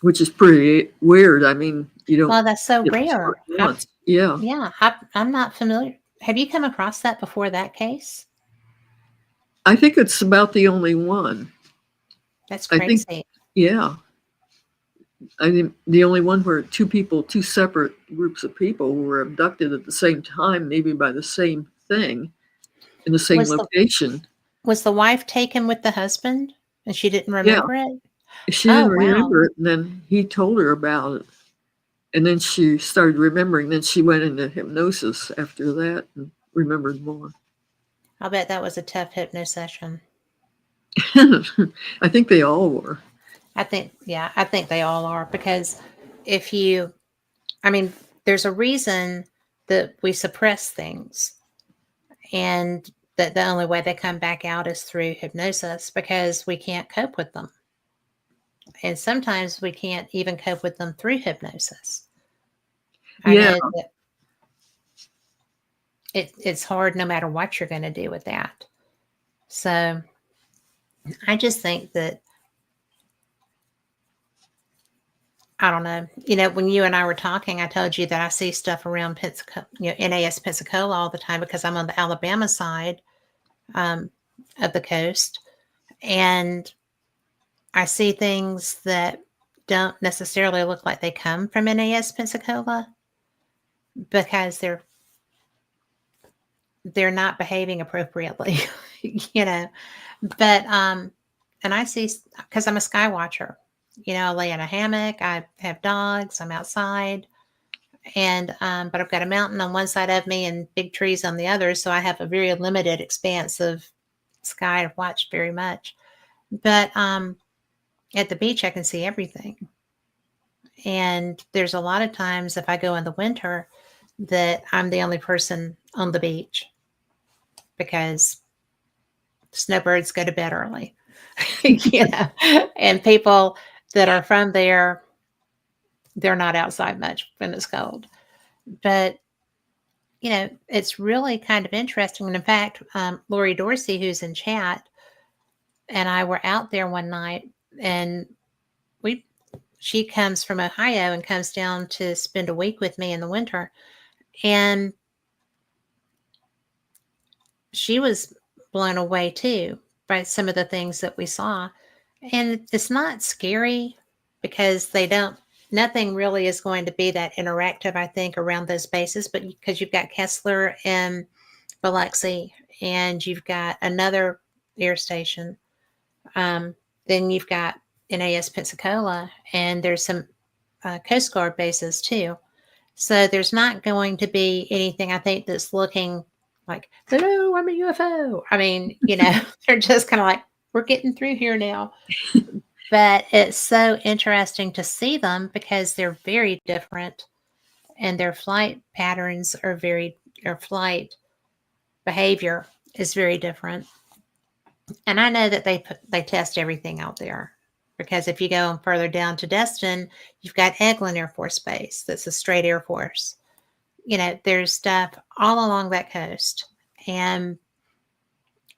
which is pretty weird. I mean, you don't. Well, that's so get rare. this once. Yeah. I'm not familiar. Have you come across that before, that case? I think it's about the only one. That's I think, crazy. yeah. I think the only one where two separate groups of people were abducted at the same time, maybe by the same thing in the same Was the location. was the wife taken with the husband and she didn't Yeah. remember it? She Oh, didn't wow. remember it, and then he told her about it. And then she started remembering. Then she went into hypnosis after that and remembered more. I'll bet that was a tough hypno session. I think they all were. I think they all are, because there's a reason that we suppress things, and that the only way they come back out is through hypnosis, because we can't cope with them. And sometimes we can't even cope with them through hypnosis. I Yeah. know that it's hard no matter what you're going to do with that. So I just think that, I don't know, when you and I were talking, I told you that I see stuff around Pensacola, NAS Pensacola all the time, because I'm on the Alabama side of the coast. And I see things that don't necessarily look like they come from NAS Pensacola, because they're not behaving appropriately, But and I see, because I'm a sky watcher, I lay in a hammock, I have dogs, I'm outside, and but I've got a mountain on one side of me and big trees on the other, so I have a very limited expanse of sky to watch very much. But at the beach, I can see everything. And there's a lot of times, if I go in the winter, that I'm the only person on the beach, because snowbirds go to bed early. you know, and people that are from there, they're not outside much when it's cold. But, it's really kind of interesting. And in fact, Lori Dorsey, who's in chat, and I were out there one night, and she comes from Ohio and comes down to spend a week with me in the winter. And she was blown away too by some of the things that we saw. And it's not scary because nothing really is going to be that interactive, I think, around those bases. But because you've got Kessler and Biloxi, and you've got another air station, then you've got NAS Pensacola, and there's some Coast Guard bases too. So there's not going to be anything, I think, that's looking like, hello, I'm a UFO. I mean, they're just kind of like, we're getting through here now. But it's so interesting to see them because they're very different, and their flight patterns or flight behavior is very different. And I know that they test everything out there, because if you go further down to Destin, you've got Eglin Air Force Base. That's a straight Air Force. There's stuff all along that coast. And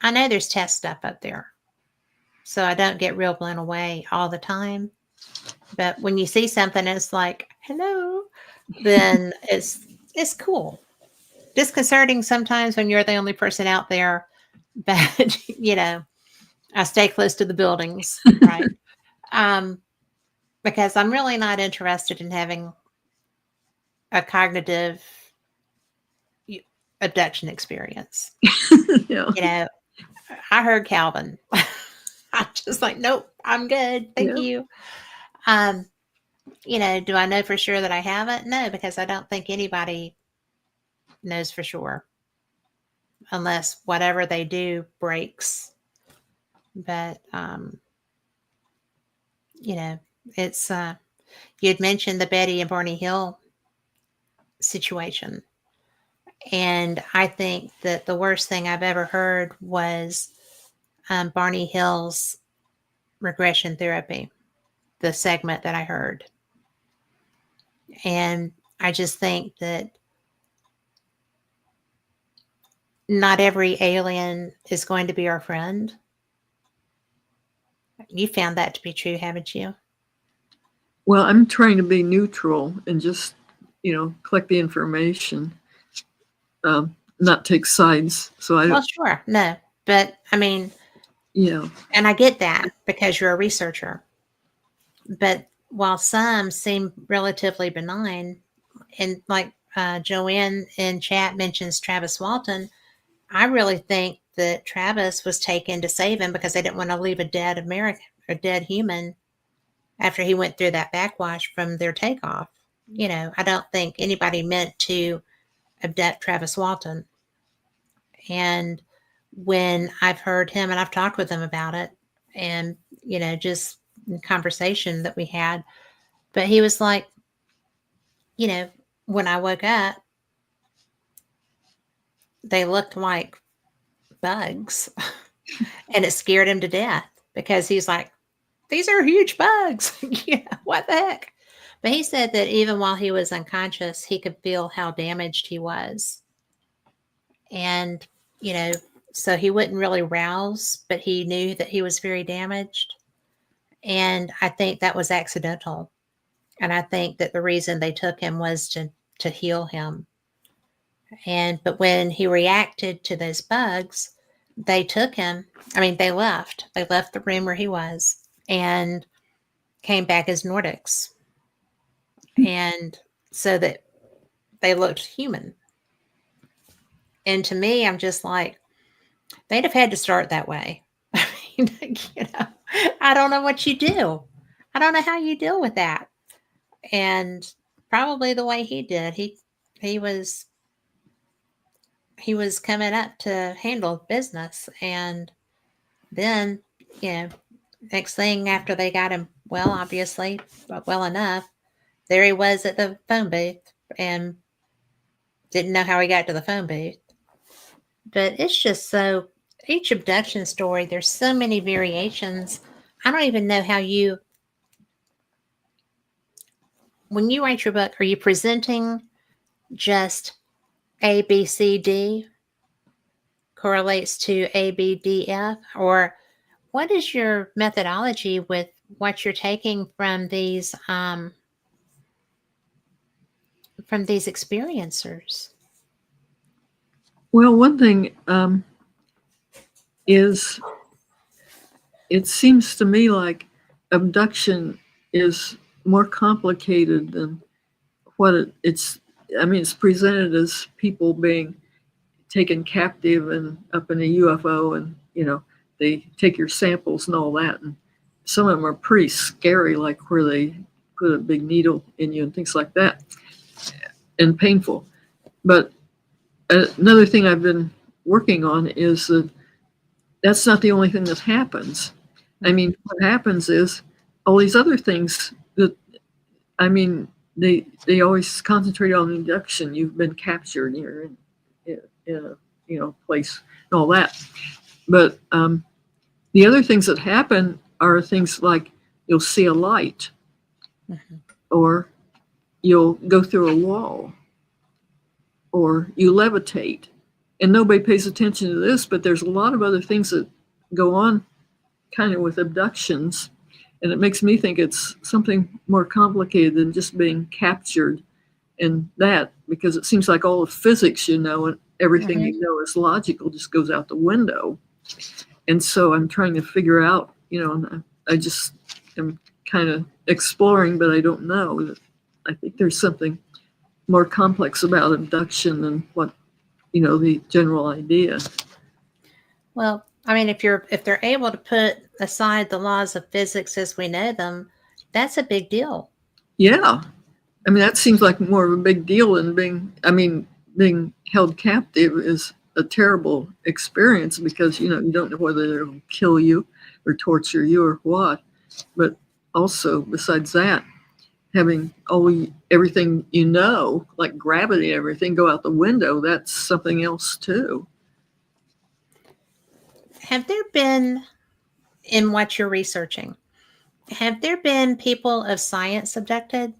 I know there's test stuff up there. So I don't get real blown away all the time. But when you see something it's like, hello, then it's cool. Disconcerting sometimes when you're the only person out there. But, I stay close to the buildings, right? Because I'm really not interested in having a cognitive abduction experience. Yeah. I heard Calvin. I'm just like, nope, I'm good. Thank you. Do I know for sure that I haven't? No, because I don't think anybody knows for sure, unless whatever they do breaks. But, it's, you had mentioned the Betty and Barney Hill situation. And I think that the worst thing I've ever heard was Barney Hill's regression therapy, the segment that I heard. And I just think that not every alien is going to be our friend. You found that to be true, haven't you? Well, I'm trying to be neutral and just, collect the information, not take sides. So I don't. Well, sure. No. But I mean, and I get that because you're a researcher. But while some seem relatively benign, and like Joanne in chat mentions Travis Walton, I really think that Travis was taken to save him because they didn't want to leave a dead human after he went through that backwash from their takeoff. I don't think anybody meant to abduct Travis Walton. And when I've heard him, and I've talked with him about it, and, just in conversation that we had, but he was like, when I woke up, they looked like bugs and it scared him to death because he's like, these are huge bugs. What the heck? But he said that even while he was unconscious, he could feel how damaged he was. And, so he wouldn't really rouse, but he knew that he was very damaged. And I think that was accidental. And I think that the reason they took him was to heal him. But when he reacted to those bugs, they took him. I mean, they left. They left the room where he was and came back as Nordics. And so that they looked human. And to me, I'm just like, they'd have had to start that way. I mean, I don't know what you do. I don't know how you deal with that. And probably the way he did, he was coming up to handle business. And then, next thing after they got him well, obviously, but well enough, there he was at the phone booth and didn't know how he got to the phone booth. But it's just so each abduction story, there's so many variations. I don't even know how you, when you write your book, are you presenting just A, B, C, D correlates to A, B, D, F? Or what is your methodology with what you're taking from these experiencers? Well, one thing is it seems to me like abduction is more complicated than what it's. I mean, it's presented as people being taken captive and up in a UFO, and they take your samples and all that. And some of them are pretty scary, like where they put a big needle in you and things like that, and painful. But another thing I've been working on is that that's not the only thing that happens. I mean, what happens is all these other things that, I mean, they always concentrate on induction. You've been captured, you're in a place and all that. But the other things that happen are things like you'll see a light, or you'll go through a wall, or you levitate. And nobody pays attention to this, but there's a lot of other things that go on kind of with abductions. And it makes me think it's something more complicated than just being captured and that, because it seems like all the physics and everything is logical just goes out the window. And so I'm trying to figure out, and I just am kind of exploring, but I don't know. I think there's something more complex about abduction than what, the general idea. Well, I mean, if they're able to put aside the laws of physics as we know them, that's a big deal. Yeah. I mean, that seems like more of a big deal than being held captive is a terrible experience, because, you don't know whether they'll kill you or torture you or what. But also, besides that, having everything like gravity and everything, go out the window, that's something else too. Have there been, in what you're researching, have there been people of science abducted?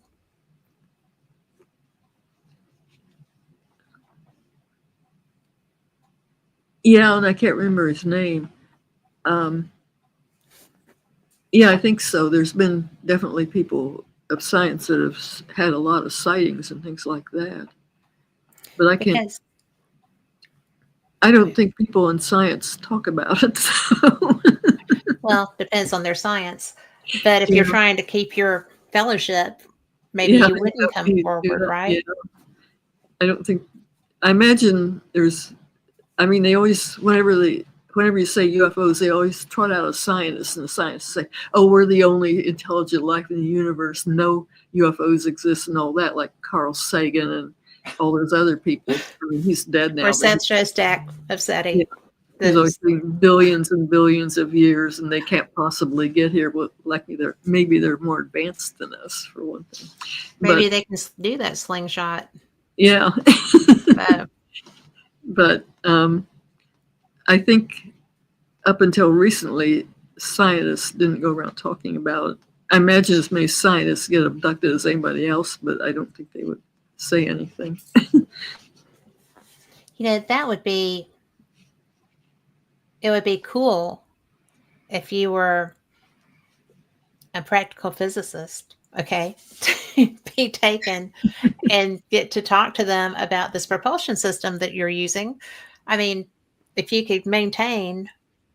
Yeah, and I can't remember his name. Yeah, I think so. There's been definitely people of science that have had a lot of sightings and things like that. But I don't think people in science talk about it. So. Well, depends on their science. But if you're trying to keep your fellowship, maybe you wouldn't come forward, right? Yeah. I don't think. I imagine they always, whenever you say UFOs, they always trot out a scientist, and the scientists say, "Oh, we're the only intelligent life in the universe. No UFOs exist," and all that, like Carl Sagan and all those other people. I mean, he's dead now. Or Seth Shostak of SETI. Yeah. He's always been billions and billions of years, and they can't possibly get here. Well, maybe they're more advanced than us, for one thing. Maybe they can do that slingshot. Yeah. But I think up until recently, scientists didn't go around talking about it. I imagine as many scientists get abducted as anybody else, but I don't think they would say anything. It would be cool if you were a practical physicist, okay, to be taken and get to talk to them about this propulsion system that you're using. I mean, if you could maintain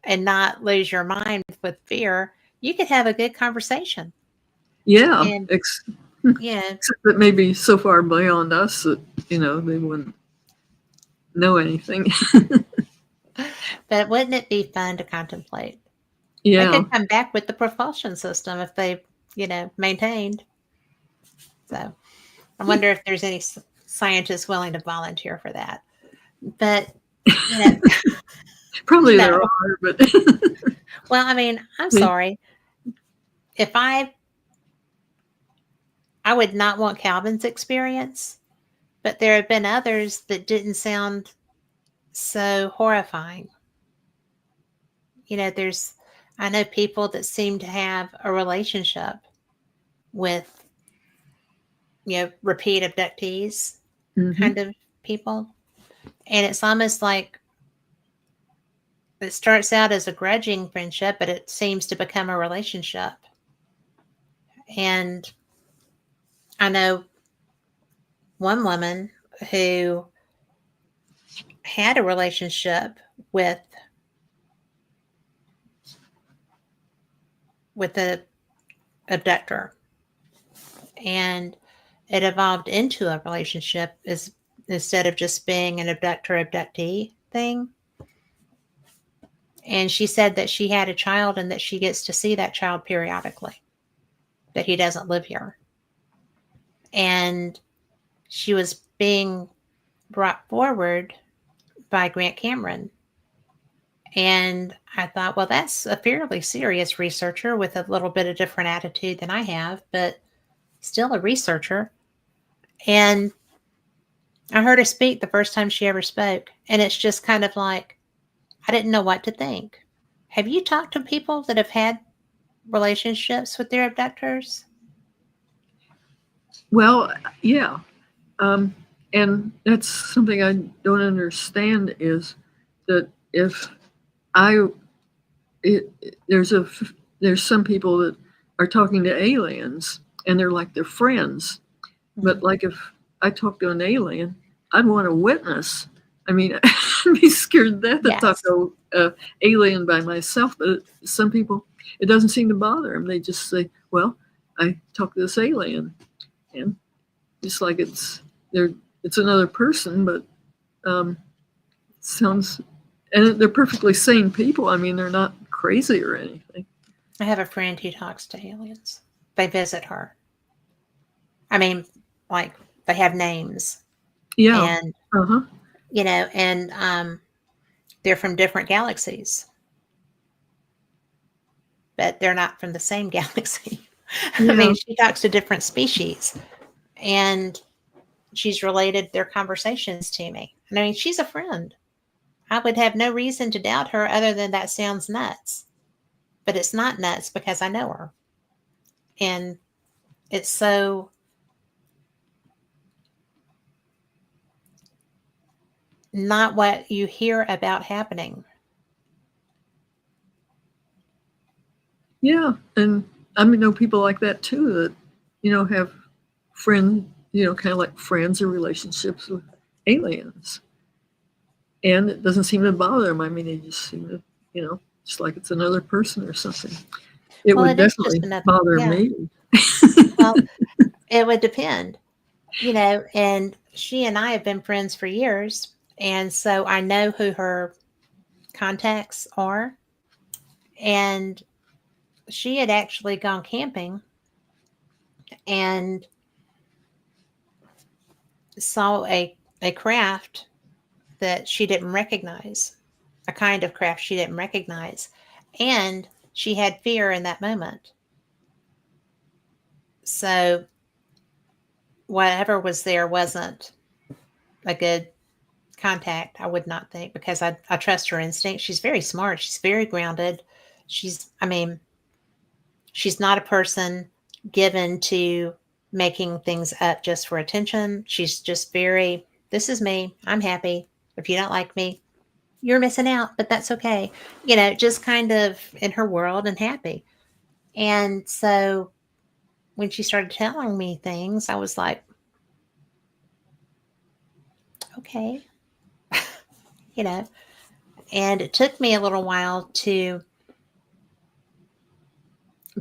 and not lose your mind with fear, you could have a good conversation. Yeah. Except that maybe so far beyond us that, they wouldn't know anything. But wouldn't it be fun to contemplate? Yeah. They could come back with the propulsion system if they, maintained. So I wonder if there's any scientists willing to volunteer for that. But, probably there are, but. Well, I mean, I'm sorry. If I would not want Calvin's experience, but there have been others that didn't sound so horrifying. I know people that seem to have a relationship with, repeat abductees Hmm. kind of people. And it's almost like it starts out as a grudging friendship, but it seems to become a relationship. And I know one woman who had a relationship with the abductor, and it evolved into a relationship instead of just being an abductor abductee thing. And she said that she had a child and that she gets to see that child periodically, that he doesn't live here. And she was being brought forward by Grant Cameron. And I thought, well, that's a fairly serious researcher with a little bit of different attitude than I have, but still a researcher. And I heard her speak the first time she ever spoke. And it's just kind of like, I didn't know what to think. Have you talked to people that have had relationships with their abductors? Well, yeah. And that's something I don't understand is that if I, there's some people that are talking to aliens and they're like their friends, but like if I talk to an alien, I'd want a witness. I mean, I'd be scared to death to talk Yes. to an alien by myself. But some people, it doesn't seem to bother them. They just say, "Well, I talked to this alien," and just like it's another person, but sounds, and they're perfectly sane people. I mean, they're not crazy or anything. I have a friend who talks to aliens. They visit her. I mean, like they have names, Yeah. and Uh-huh. they're from different galaxies, but they're not from the same galaxy. I Yeah. mean, she talks to different species, and she's related their conversations to me. And I mean, she's a friend. I would have no reason to doubt her other than that sounds nuts. But it's not nuts because I know her. And it's so not what you hear about happening. Yeah. And I mean, know people like that too that, have kind of like friends or relationships with aliens. And it doesn't seem to bother them. I mean, they just seem to, just like it's another person or something. It Well, would it is just definitely another, bother yeah. me. Well, it would depend, and she and I have been friends for years. And so I know who her contacts are. And she had actually gone camping and saw a craft that she didn't recognize, a kind of craft she didn't recognize. And she had fear in that moment. So whatever was there wasn't a good contact, I would not think, because I trust her instinct. She's very smart. She's very grounded. I mean, she's not a person given to making things up just for attention. She's just very, this is me. I'm happy. If you don't like me, you're missing out, but that's okay. Just kind of in her world and happy. And so when she started telling me things, I was like, okay, you know, and it took me a little while to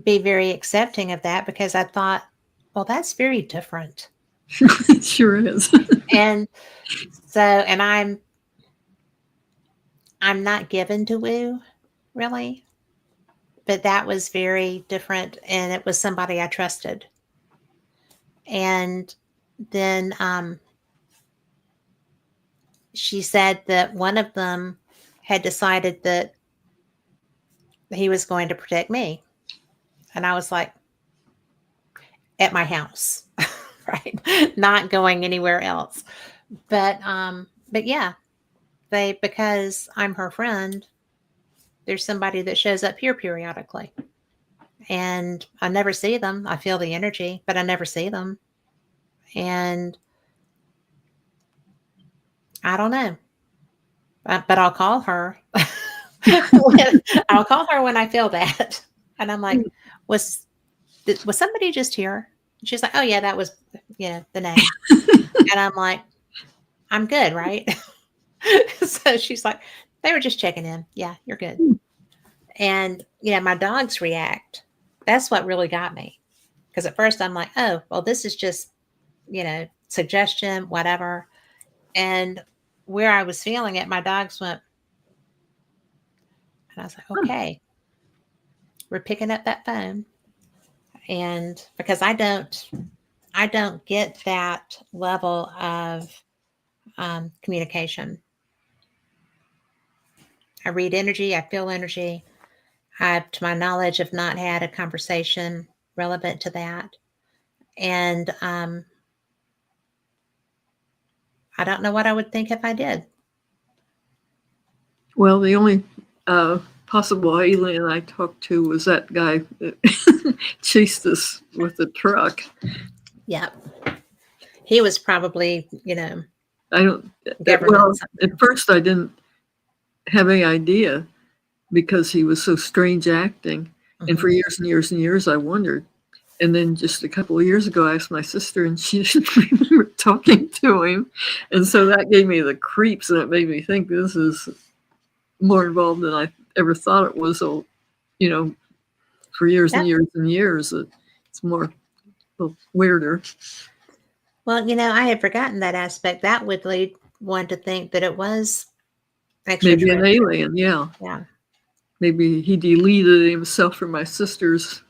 be very accepting of that because I thought, well, that's very different. It sure is. And so, and I'm not given to woo, really, but that was very different, and it was somebody I trusted. And then she said that one of them had decided that he was going to protect me, and I was like, at my house, right, not going anywhere else. But yeah, because I'm her friend, there's somebody that shows up here periodically. And I never see them. I feel the energy, but I never see them. And I don't know. But I'll call her. I'll call her when I feel that. And I'm like, was somebody just here? And she's like, oh yeah, that was, the name. And I'm like, I'm good, right? So she's like, they were just checking in. Yeah, you're good. And, my dogs react. That's what really got me. Because at first I'm like, oh, well, this is just, suggestion, whatever. And where I was feeling it, my dogs went, and I was like, okay, we're picking up that phone. And because I don't get that level of communication. I read energy. I feel energy. I, to my knowledge, have not had a conversation relevant to that. And I don't know what I would think if I did. Well, the only possible alien I talked to was that guy that chased us with the truck. Yep. He was probably, I don't. Well, at first I didn't have any idea because he was so strange acting, mm-hmm. And for years and years and years I wondered. And then just a couple of years ago, I asked my sister, and she didn't remember talking to him, and so that gave me the creeps, and it made me think this is more involved than I ever thought it was. So, for years and years and years, it's more weirder. Well, I had forgotten that aspect. That would lead one to think that it was maybe an alien. Yeah. Maybe he deleted himself from my sister's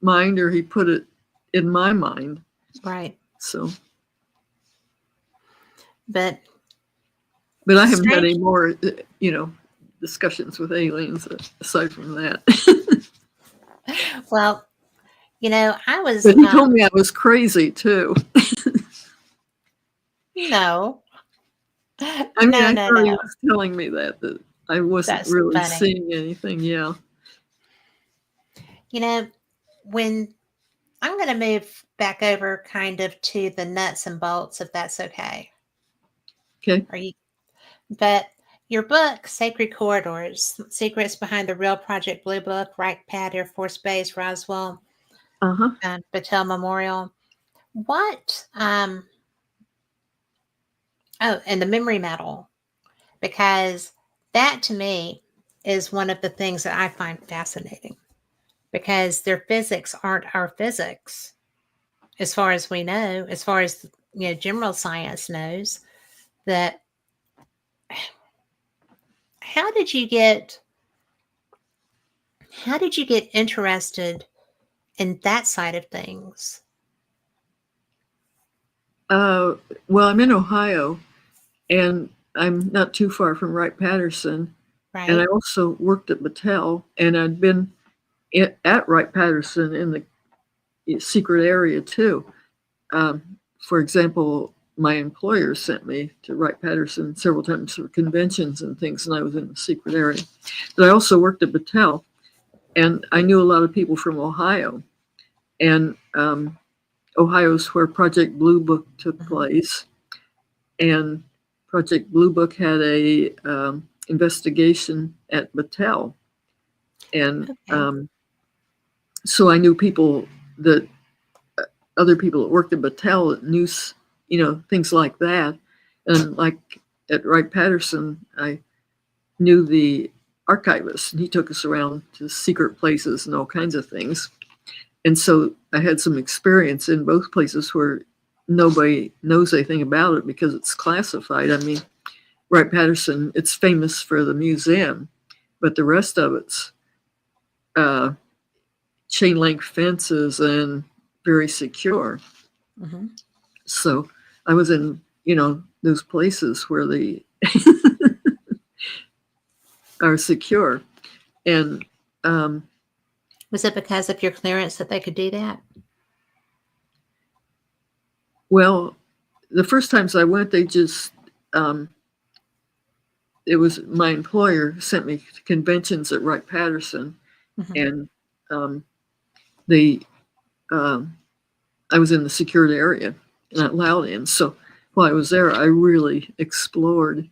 mind, or he put it in my mind. Right. So. But I haven't had any more, discussions with aliens aside from that. Well, I was. But he told me I was crazy too. No. I thought he was telling me that I wasn't really seeing anything. Yeah. When I'm going to move back over kind of to the nuts and bolts, if that's okay. Okay. But your book, Sacred Corridors, Secrets Behind the Real Project Blue Book, Wright Pat Air Force Base, Roswell, Battelle Memorial. What, and the memory medal, because that to me is one of the things that I find fascinating, because their physics aren't our physics, as far as we know, as far as, general science knows. That how did you get interested in that side of things? Well, I'm in Ohio, and I'm not too far from Wright-Patterson. Right. And I also worked at Battelle, and I'd been at Wright-Patterson in the secret area too. For example, my employer sent me to Wright-Patterson several times for conventions and things, and I was in the secret area. But I also worked at Battelle, and I knew a lot of people from Ohio. And Ohio's where Project Blue Book took place. And Project Blue Book had a investigation at Battelle. And so I knew people that, other people that worked at Battelle that knew, things like that. And like at Wright-Patterson, I knew the archivist, and he took us around to secret places and all kinds of things. And so I had some experience in both places where nobody knows anything about it because it's classified. I mean, Wright-Patterson, it's famous for the museum, but the rest of it's chain link fences and very secure. Mm-hmm. So I was in, those places where they are secure. And was it because of your clearance that they could do that? Well, the first times I went, they just it was my employer sent me to conventions at Wright-Patterson, Mhm. and they I was in the secured area, not allowed in. So while I was there, I really explored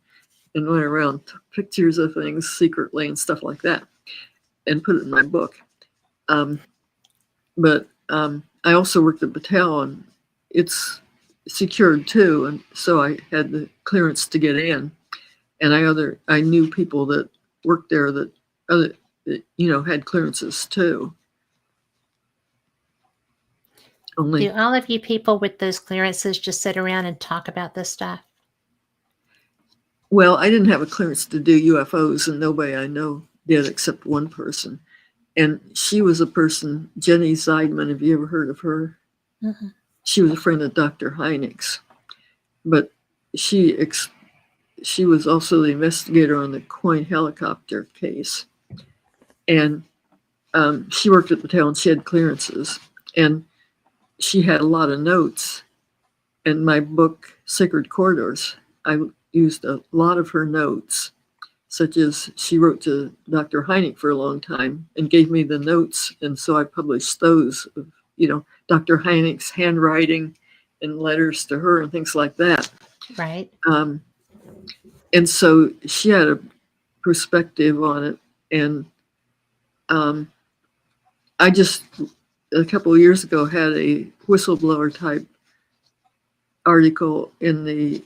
and went around, took pictures of things secretly and stuff like that, and put it in my book. But I also worked at Battelle, and it's secured too, and so I had the clearance to get in. And I knew people that worked there that had clearances too. Do Only, all of you people with those clearances just sit around and talk about this stuff? well, I didn't have a clearance to do UFOs, and nobody I know did except one person. And she was a person, Jenny Zeidman. Have you ever heard of her? Mm-hmm. She was a friend of Dr. Hynek's, but she was also the investigator on the Coin helicopter case. And she worked at Battelle, and she had clearances. And she had a lot of notes. In my book, Sacred Corridors, I used a lot of her notes, such as she wrote to Dr. Hynek for a long time and gave me the notes. And so I published those of, Dr. Hynek's handwriting and letters to her and things like that. Right. And so she had a perspective on it. And I just, a couple of years ago, had a whistleblower type article in the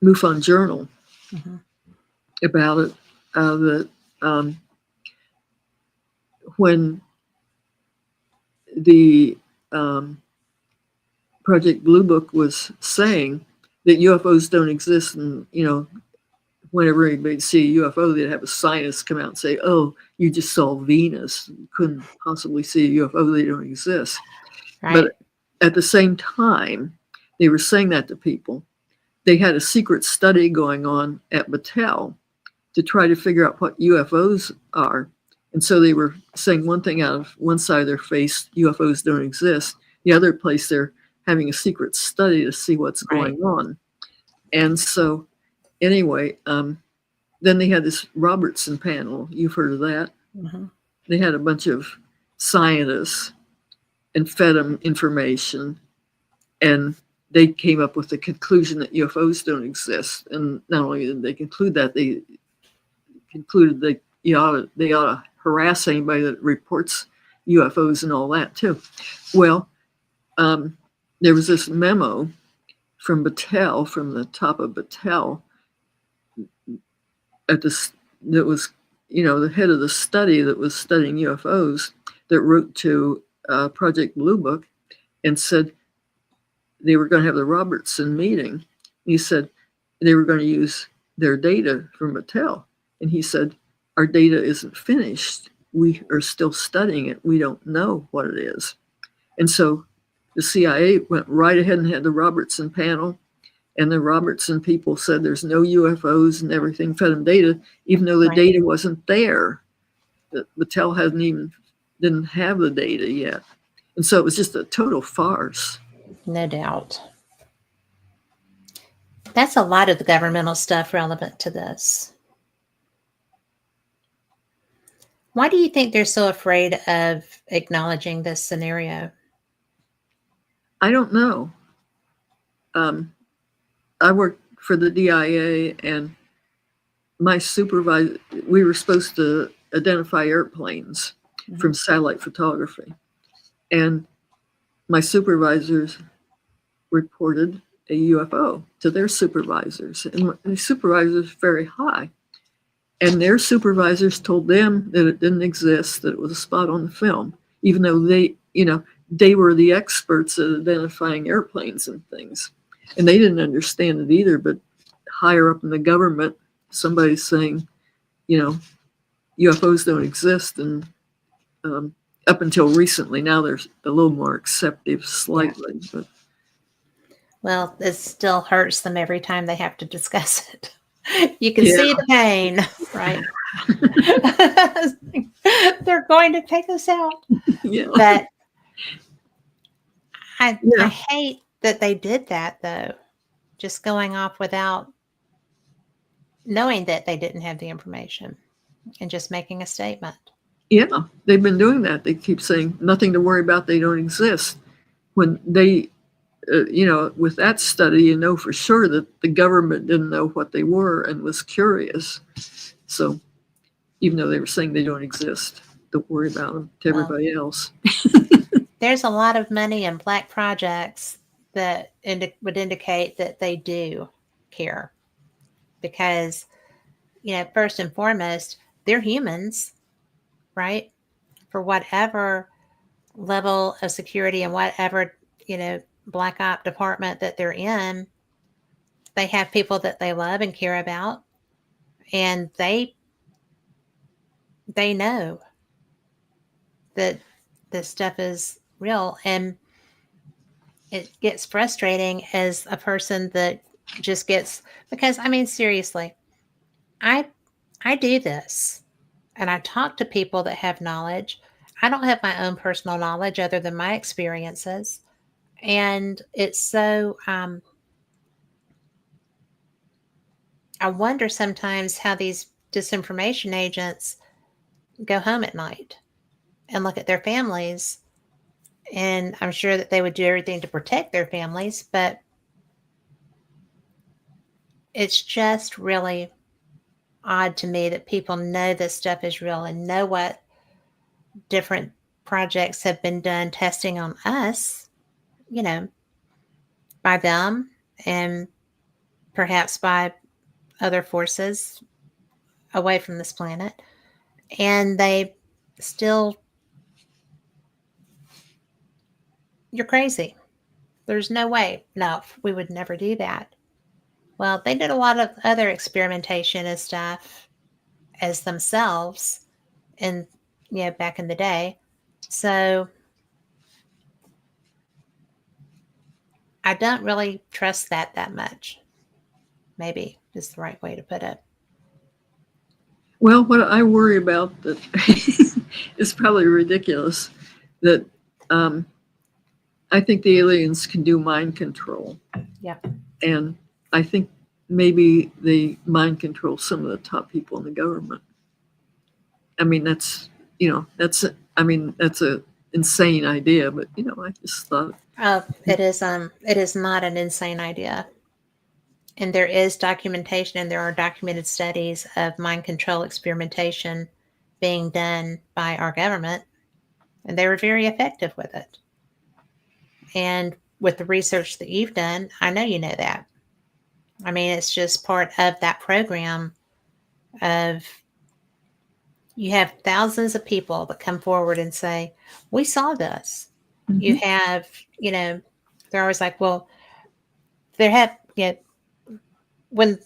MUFON Journal Mm-hmm. about it, that when the Project Blue Book was saying that UFOs don't exist, and whenever anybody'd see a UFO, they'd have a scientist come out and say, "Oh, you just saw Venus. You couldn't possibly see a UFO. They don't exist." Right. But at the same time, they were saying that to people. They had a secret study going on at Battelle to try to figure out what UFOs are. And so they were saying one thing out of one side of their face, UFOs don't exist. The other place, they're having a secret study to see what's going on. And so anyway, then they had this Robertson panel. You've heard of that? Mm-hmm. They had a bunch of scientists and fed them information, and they came up with the conclusion that UFOs don't exist. And not only did they conclude that, they concluded that they ought to harass anybody that reports UFOs and all that too. Well, there was this memo from Battelle, from the top of Battelle, that was, the head of the study that was studying UFOs, that wrote to Project Blue Book and said they were going to have the Robertson meeting. He said they were going to use their data from Battelle. And he said, our data isn't finished. We are still studying it. We don't know what it is. And so the CIA went right ahead and had the Robertson panel. And the Robertson people said there's no UFOs and everything, fed them data, even though the data wasn't there. Battelle didn't have the data yet. And so it was just a total farce. No doubt. That's a lot of the governmental stuff relevant to this. Why do you think they're so afraid of acknowledging this scenario? I don't know. I worked for the DIA, and my supervisor, we were supposed to identify airplanes from satellite photography. And my supervisors reported a UFO to their supervisors. And the supervisors were very high. And their supervisors told them that it didn't exist, that it was a spot on the film, even though they were the experts at identifying airplanes and things. And they didn't understand it either, but higher up in the government, somebody's saying, UFOs don't exist. And up until recently, now they're a little more accepting slightly. Yeah. But well, it still hurts them every time they have to discuss it. You can see the pain, right? They're going to take us out. Yeah. But I hate that they did that, though. Just going off without knowing that they didn't have the information and just making a statement. Yeah, they've been doing that. They keep saying nothing to worry about. They don't exist. When they, with that study, you know for sure that the government didn't know what they were and was curious. So even though they were saying they don't exist, don't worry about them to Well, everybody else. there's a lot of money in black projects that would indicate that they do care, because, first and foremost, they're humans, right? For whatever level of security and whatever, black op department that they're in, they have people that they love and care about, and they know that this stuff is real. And it gets frustrating as a person that just gets, because I mean, seriously, I do this and I talk to people that have knowledge. I don't have my own personal knowledge other than my experiences. And it's so, I wonder sometimes how these disinformation agents go home at night and look at their families. And I'm sure that they would do everything to protect their families, but it's just really odd to me that people know this stuff is real and know what different projects have been done testing on us, by them and perhaps by other forces away from this planet. And they still, you're crazy. There's no way. No, we would never do that. Well, they did a lot of other experimentation and stuff as themselves and back in the day. So I don't really trust that much. Maybe is the right way to put it. Well, what I worry about that is probably ridiculous, that I think the aliens can do mind control. Yeah. And I think maybe they mind control some of the top people in the government. I mean, that's a insane idea, but I just thought. Oh, it is not an insane idea. And there is documentation and there are documented studies of mind control experimentation being done by our government, and they were very effective with it. And with the research that you've done, I know you know that. I mean, it's just part of that program of, you have thousands of people that come forward and say, we saw this. Mm-hmm. You have, they're always like, well, when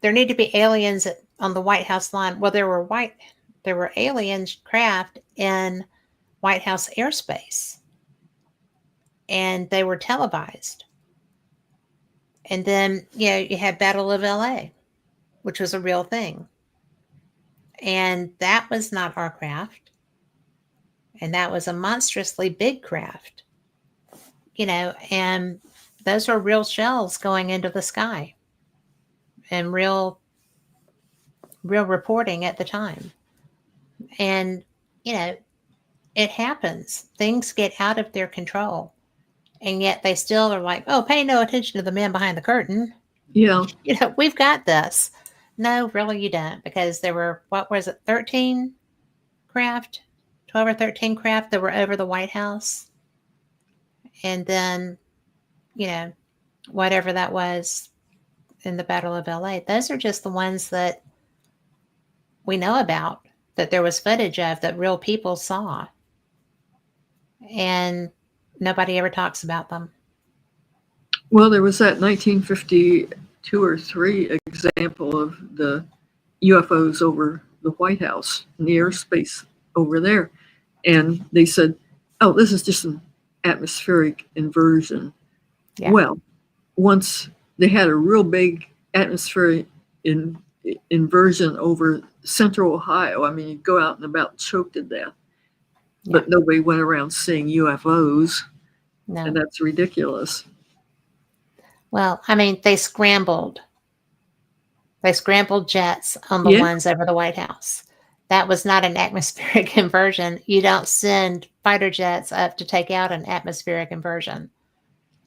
there need to be aliens on the White House line, well, there were alien craft in White House airspace, and they were televised. And then, you had Battle of LA, which was a real thing. And that was not our craft. And that was a monstrously big craft, and those were real shells going into the sky and real reporting at the time. And, it happens. Things get out of their control. And yet they still are like, oh, pay no attention to the man behind the curtain. Yeah. We've got this. No, really you don't. Because there were, 13 craft? 12 or 13 craft that were over the White House. And then, whatever that was in the Battle of LA. Those are just the ones that we know about, that there was footage of, that real people saw. And nobody ever talks about them. Well, there was that 1952 or 3 example of the UFOs over the White House in the airspace over there. And they said, oh, this is just an atmospheric inversion. Yeah. Well, once they had a real big atmospheric inversion over central Ohio, I mean, you go out and about choke to death. Yeah. But nobody went around seeing UFOs. No. And that's ridiculous. Well, I mean, they scrambled They scrambled jets on the Yeah. ones over the White House. That was not an atmospheric inversion. You don't send fighter jets up to take out an atmospheric inversion.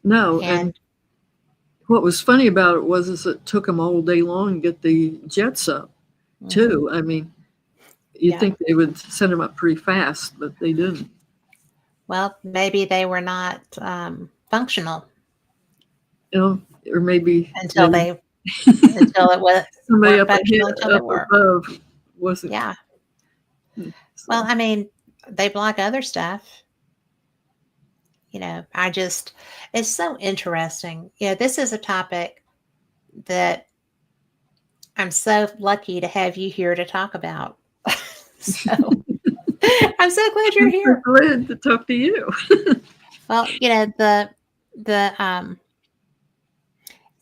No, And and what was funny about it was is it took them all day long to get the jets up, too. I mean, you'd Yeah. think they would send them up pretty fast, but they didn't. Well, maybe they were not functional You know, or maybe until it was somebody weren't up ahead, functional until they up were. above wasn't. Yeah. So, Well, I mean, they block other stuff. It's so interesting. This is a topic that I'm so lucky to have you here to talk about. So I'm so glad you're I'm so here. glad to talk to you. Well,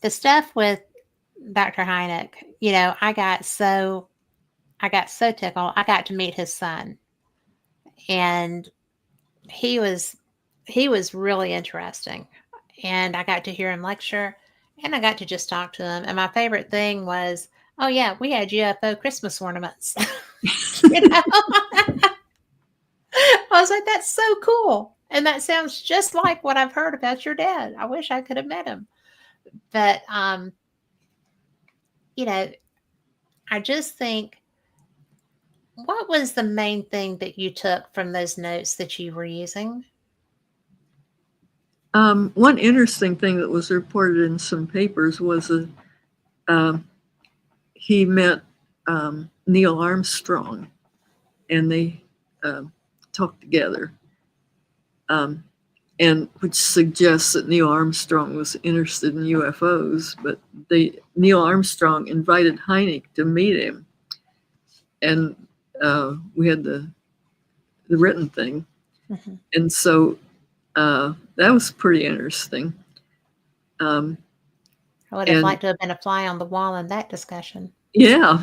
the stuff with Dr. Hynek, I got so tickled. I got to meet his son, and he was really interesting. And I got to hear him lecture, and I got to just talk to him. And my favorite thing was, oh yeah, we had UFO Christmas ornaments. I was like, that's so cool. And that sounds just like what I've heard about your dad. I wish I could have met him. But I just think, what was the main thing that you took from those notes that you were using? One interesting thing that was reported in some papers was that he met Neil Armstrong, and they talked together, and which suggests that Neil Armstrong was interested in UFOs. But Neil Armstrong invited Hynek to meet him, and we had the written thing, and so that was pretty interesting. I would have liked to have been a fly on the wall in that discussion. Yeah.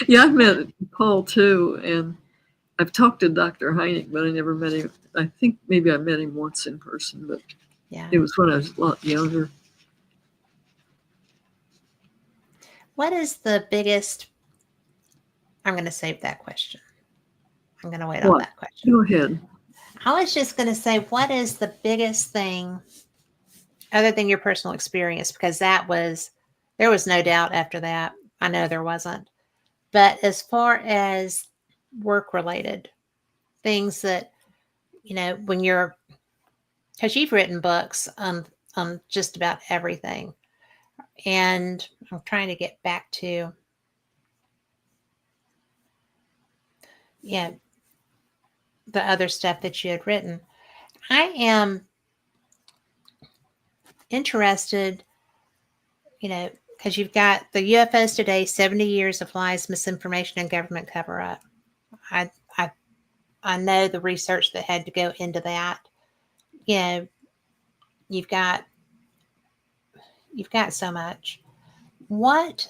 Yeah, I've met Paul too, and I've talked to Dr. Hynek, but I never met him. I think maybe I met him once in person, but Yeah. it was when I was a lot younger. What is the biggest? I'm going to save that question. I'm going to wait on that question. Go ahead. I was just going to say, what is the biggest thing other than your personal experience? Because there was no doubt after that. I know there wasn't. But as far as work related things that, because you've written books on just about everything. And I'm trying to get back to, the other stuff that you had written. I am interested, because you've got the UFOs today, 70 years of lies, misinformation, and government cover up. I know the research that had to go into that. You've got so much. What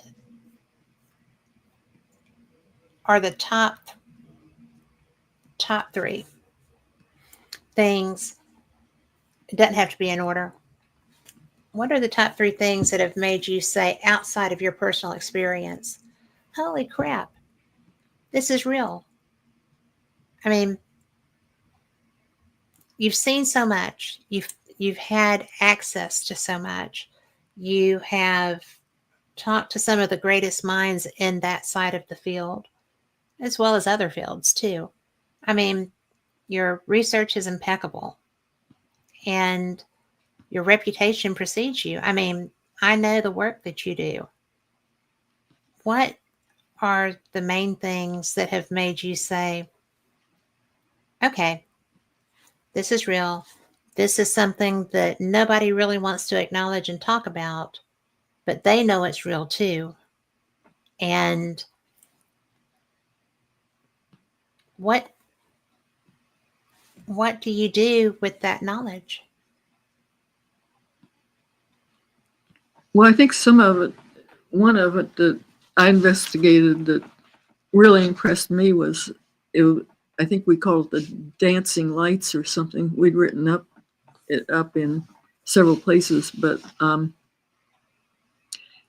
are the top three things? It doesn't have to be in order. What are the top three things that have made you say, outside of your personal experience, holy crap, this is real? I mean, you've seen so much. You've had access to so much. You have talked to some of the greatest minds in that side of the field, as well as other fields too. I mean, your research is impeccable, and your reputation precedes you. I mean, I know the work that you do. What are the main things that have made you say, okay, this is real. This is something that nobody really wants to acknowledge and talk about, but they know it's real too. And what do you do with that knowledge? Well, I think one of it that I investigated that really impressed me was, I think we called it the dancing lights or something. We'd written it up in several places, but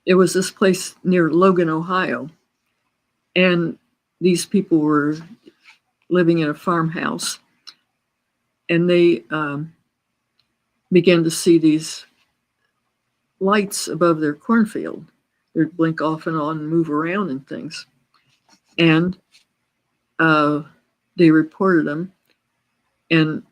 it was this place near Logan, Ohio. And these people were living in a farmhouse. And they began to see these lights above their cornfield. They'd blink off and on and move around and things. And they reported them. And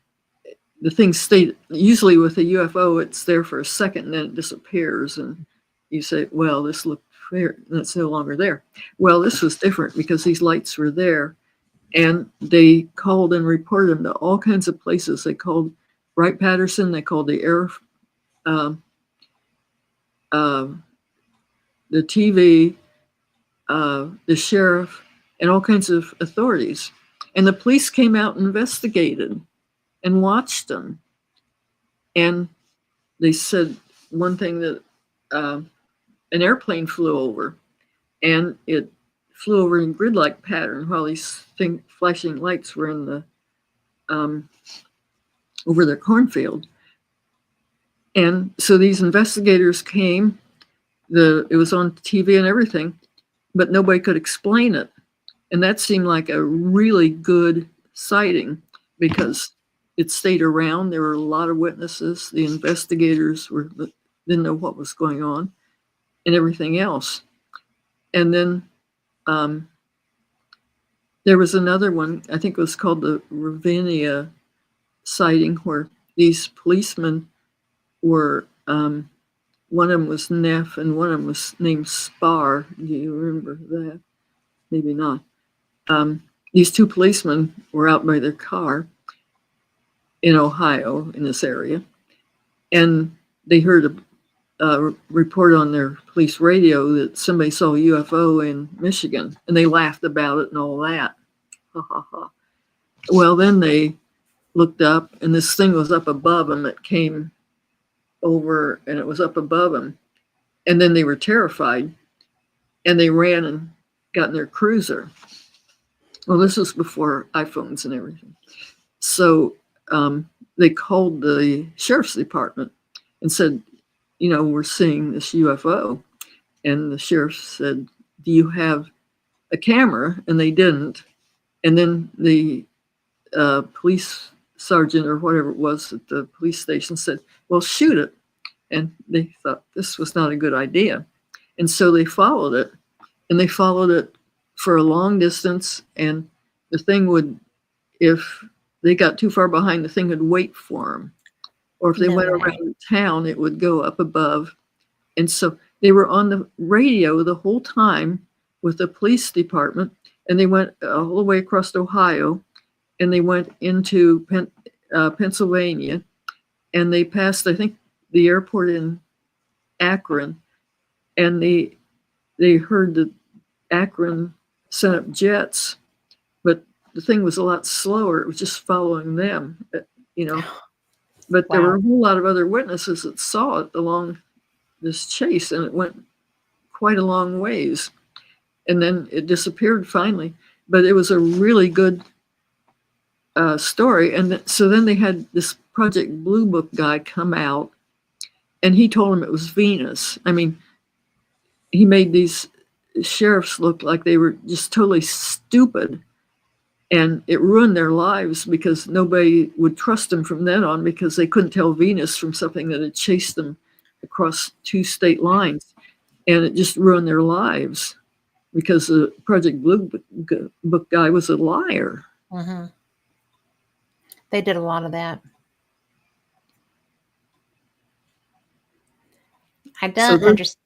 the thing stayed, usually with a UFO, it's there for a second and then it disappears. And you say, well, this looked fair, and it's no longer there. Well, this was different because these lights were there. And they called and reported them to all kinds of places. They called Wright-Patterson, they called the the TV, the sheriff, and all kinds of authorities. And the police came out and investigated and watched them. And they said one thing that an airplane flew over, and it flew over in grid-like pattern while these flashing lights were in the over their cornfield. And so these investigators came. It was on TV and everything, but nobody could explain it. And that seemed like a really good sighting because it stayed around. There were a lot of witnesses. The investigators didn't know what was going on and everything else. And then there was another one, I think it was called the Ravinia sighting, where these policemen were, one of them was Neff and one of them was named Spar. Do you remember that? Maybe not. These two policemen were out by their car in Ohio, in this area, and they heard a report on their police radio that somebody saw a UFO in Michigan, and they laughed about it and all that. Ha ha ha. Well, then they looked up, and this thing was up above them. It came over, and it was up above them. And then they were terrified, and they ran and got in their cruiser. Well, this was before iPhones and everything. So they called the sheriff's department and said, you know, we're seeing this UFO. And the sheriff said, do you have a camera? And they didn't. And then the police sergeant or whatever it was at the police station said, well, shoot it. And they thought this was not a good idea. And so they followed it. And they followed it for a long distance. And the thing would, if they got too far behind, the thing would wait for them. Or if they went around town, it would go up above. And so they were on the radio the whole time with the police department. And they went all the way across Ohio. And they went into Pennsylvania. And they passed, I think, the airport in Akron. And they heard that Akron sent up jets. But the thing was a lot slower. It was just following them, you know. But there were a whole lot of other witnesses that saw it along this chase, and it went quite a long ways. And then it disappeared finally. But it was a really good story. And so then they had this Project Blue Book guy come out, and he told them it was Venus. I mean, he made these sheriffs look like they were just totally stupid. And it ruined their lives because nobody would trust them from then on because they couldn't tell Venus from something that had chased them across 2 state lines. And it just ruined their lives because the Project Blue Book guy was a liar. Mm-hmm. They did a lot of that. I don't understand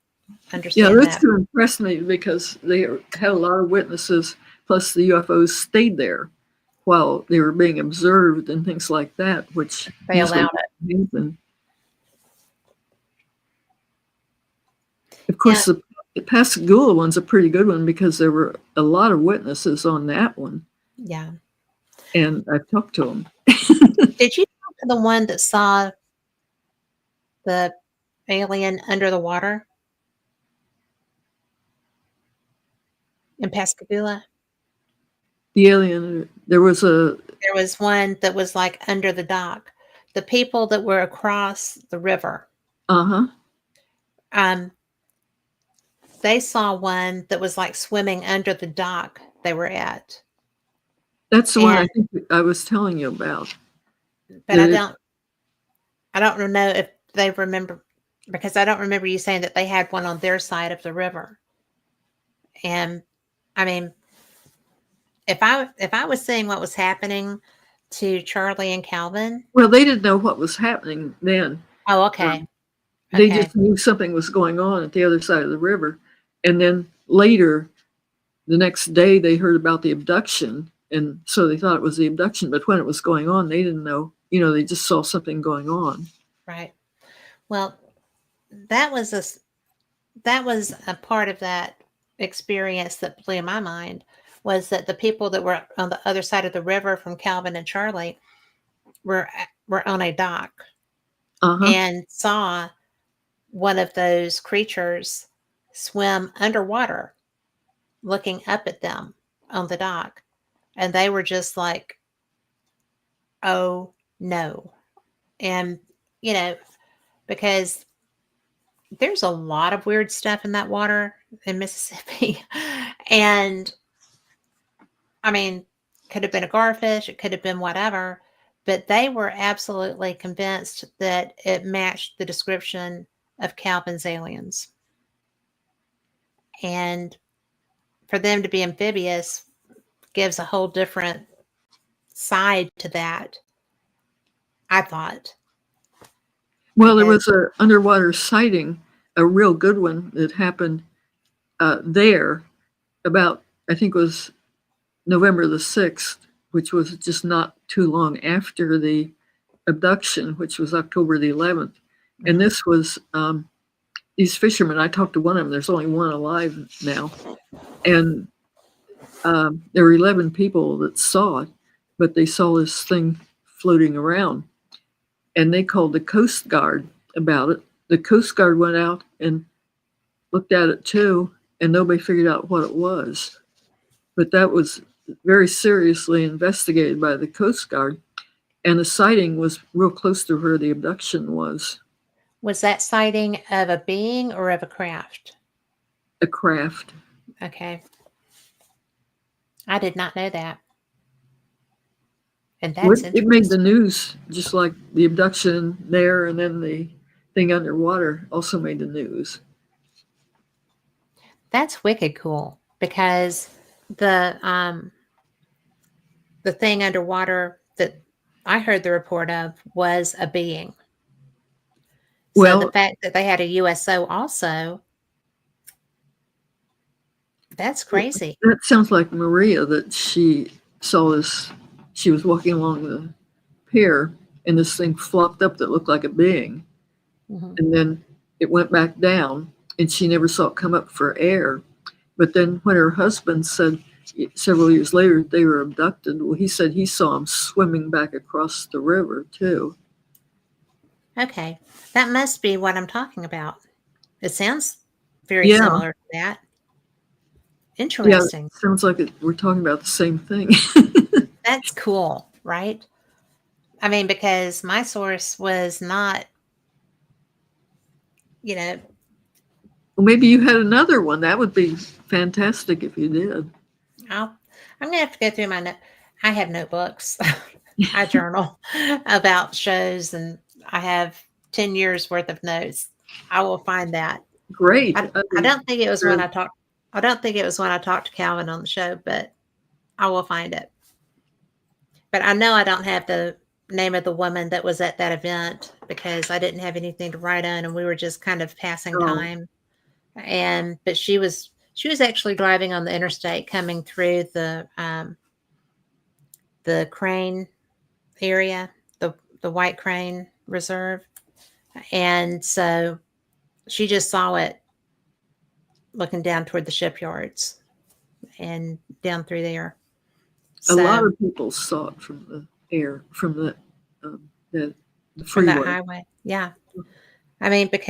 yeah, that. that's what impressed me because they had a lot of witnesses, plus the UFOs stayed there while they were being observed and things like that, which they allowed it. Happen. Of course, the Pascagoula one's a pretty good one because there were a lot of witnesses on that one. Yeah. And I talked to them. Did you talk to the one that saw the alien under the water in Pascagoula? The alien, there was one that was like under the dock. The people that were across the river. Uh-huh. they saw one that was like swimming under the dock they were at. That's the one I And think I was telling you about. but That I don't know if they remember, because I don't remember you saying that they had one on their side of the river. And I mean, if I was seeing what was happening to Charlie and Calvin. well, they didn't know what was happening then. Oh, okay. They Okay. just knew something was going on at the other side of the river. And then later, the next day, they heard about the abduction. And so they thought it was the abduction. But when it was going on, they didn't know. They just saw something going on. Right. Well, that was a part of that experience that blew my mind, was that the people that were on the other side of the river from Calvin and Charlie were on a dock Uh-huh. and saw one of those creatures swim underwater, looking up at them on the dock. And they were just like, oh no. And, because there's a lot of weird stuff in that water in Mississippi. And I mean, could have been a garfish, it could have been whatever, but they were absolutely convinced that it matched the description of Calvin's aliens. And for them to be amphibious gives a whole different side to that, I thought. Well, there was an underwater sighting, a real good one that happened there about, I think it was November the 6th, which was just not too long after the abduction, which was October the 11th. And this was these fishermen. I talked to one of them. There's only one alive now. And there were 11 people that saw it, but they saw this thing floating around. And they called the Coast Guard about it. The Coast Guard went out and looked at it too, and nobody figured out what it was. But that was very seriously investigated by the Coast Guard, and the sighting was real close to where the abduction was. Was that sighting of a being or of a craft? A craft. Okay. I did not know that. And that's It made the news, just like the abduction there, and then the thing underwater also made the news. That's wicked cool, because the thing underwater that I heard the report of was a being. So the fact that they had a USO also, that's crazy. That sounds like Maria, that she saw this. She was walking along the pier, and this thing flopped up that looked like a being. Mm-hmm. And then it went back down, and she never saw it come up for air. But then when her husband said several years later they were abducted, well, he said he saw them swimming back across the river too. Okay. That must be what I'm talking about. It sounds very similar to that. Interesting. Yeah, it sounds like we're talking about the same thing. That's cool, right? I mean, because my source was not, Well, maybe you had another one. That would be fantastic if you did. I'm going to have to go through my I have notebooks. I journal about shows, and I have 10 years worth of notes. I will find that. Great. I don't think it was when I talked. I don't think it was when I talked to Calvin on the show, but I will find it. But I know I don't have the name of the woman that was at that event, because I didn't have anything to write on, and we were just kind of passing time. But she was actually driving on the interstate coming through the Crane area, the White Crane Reserve. And so she just saw it looking down toward the shipyards and down through there. A lot of people saw it from the air, from the freeway. From that highway. Yeah. I mean, but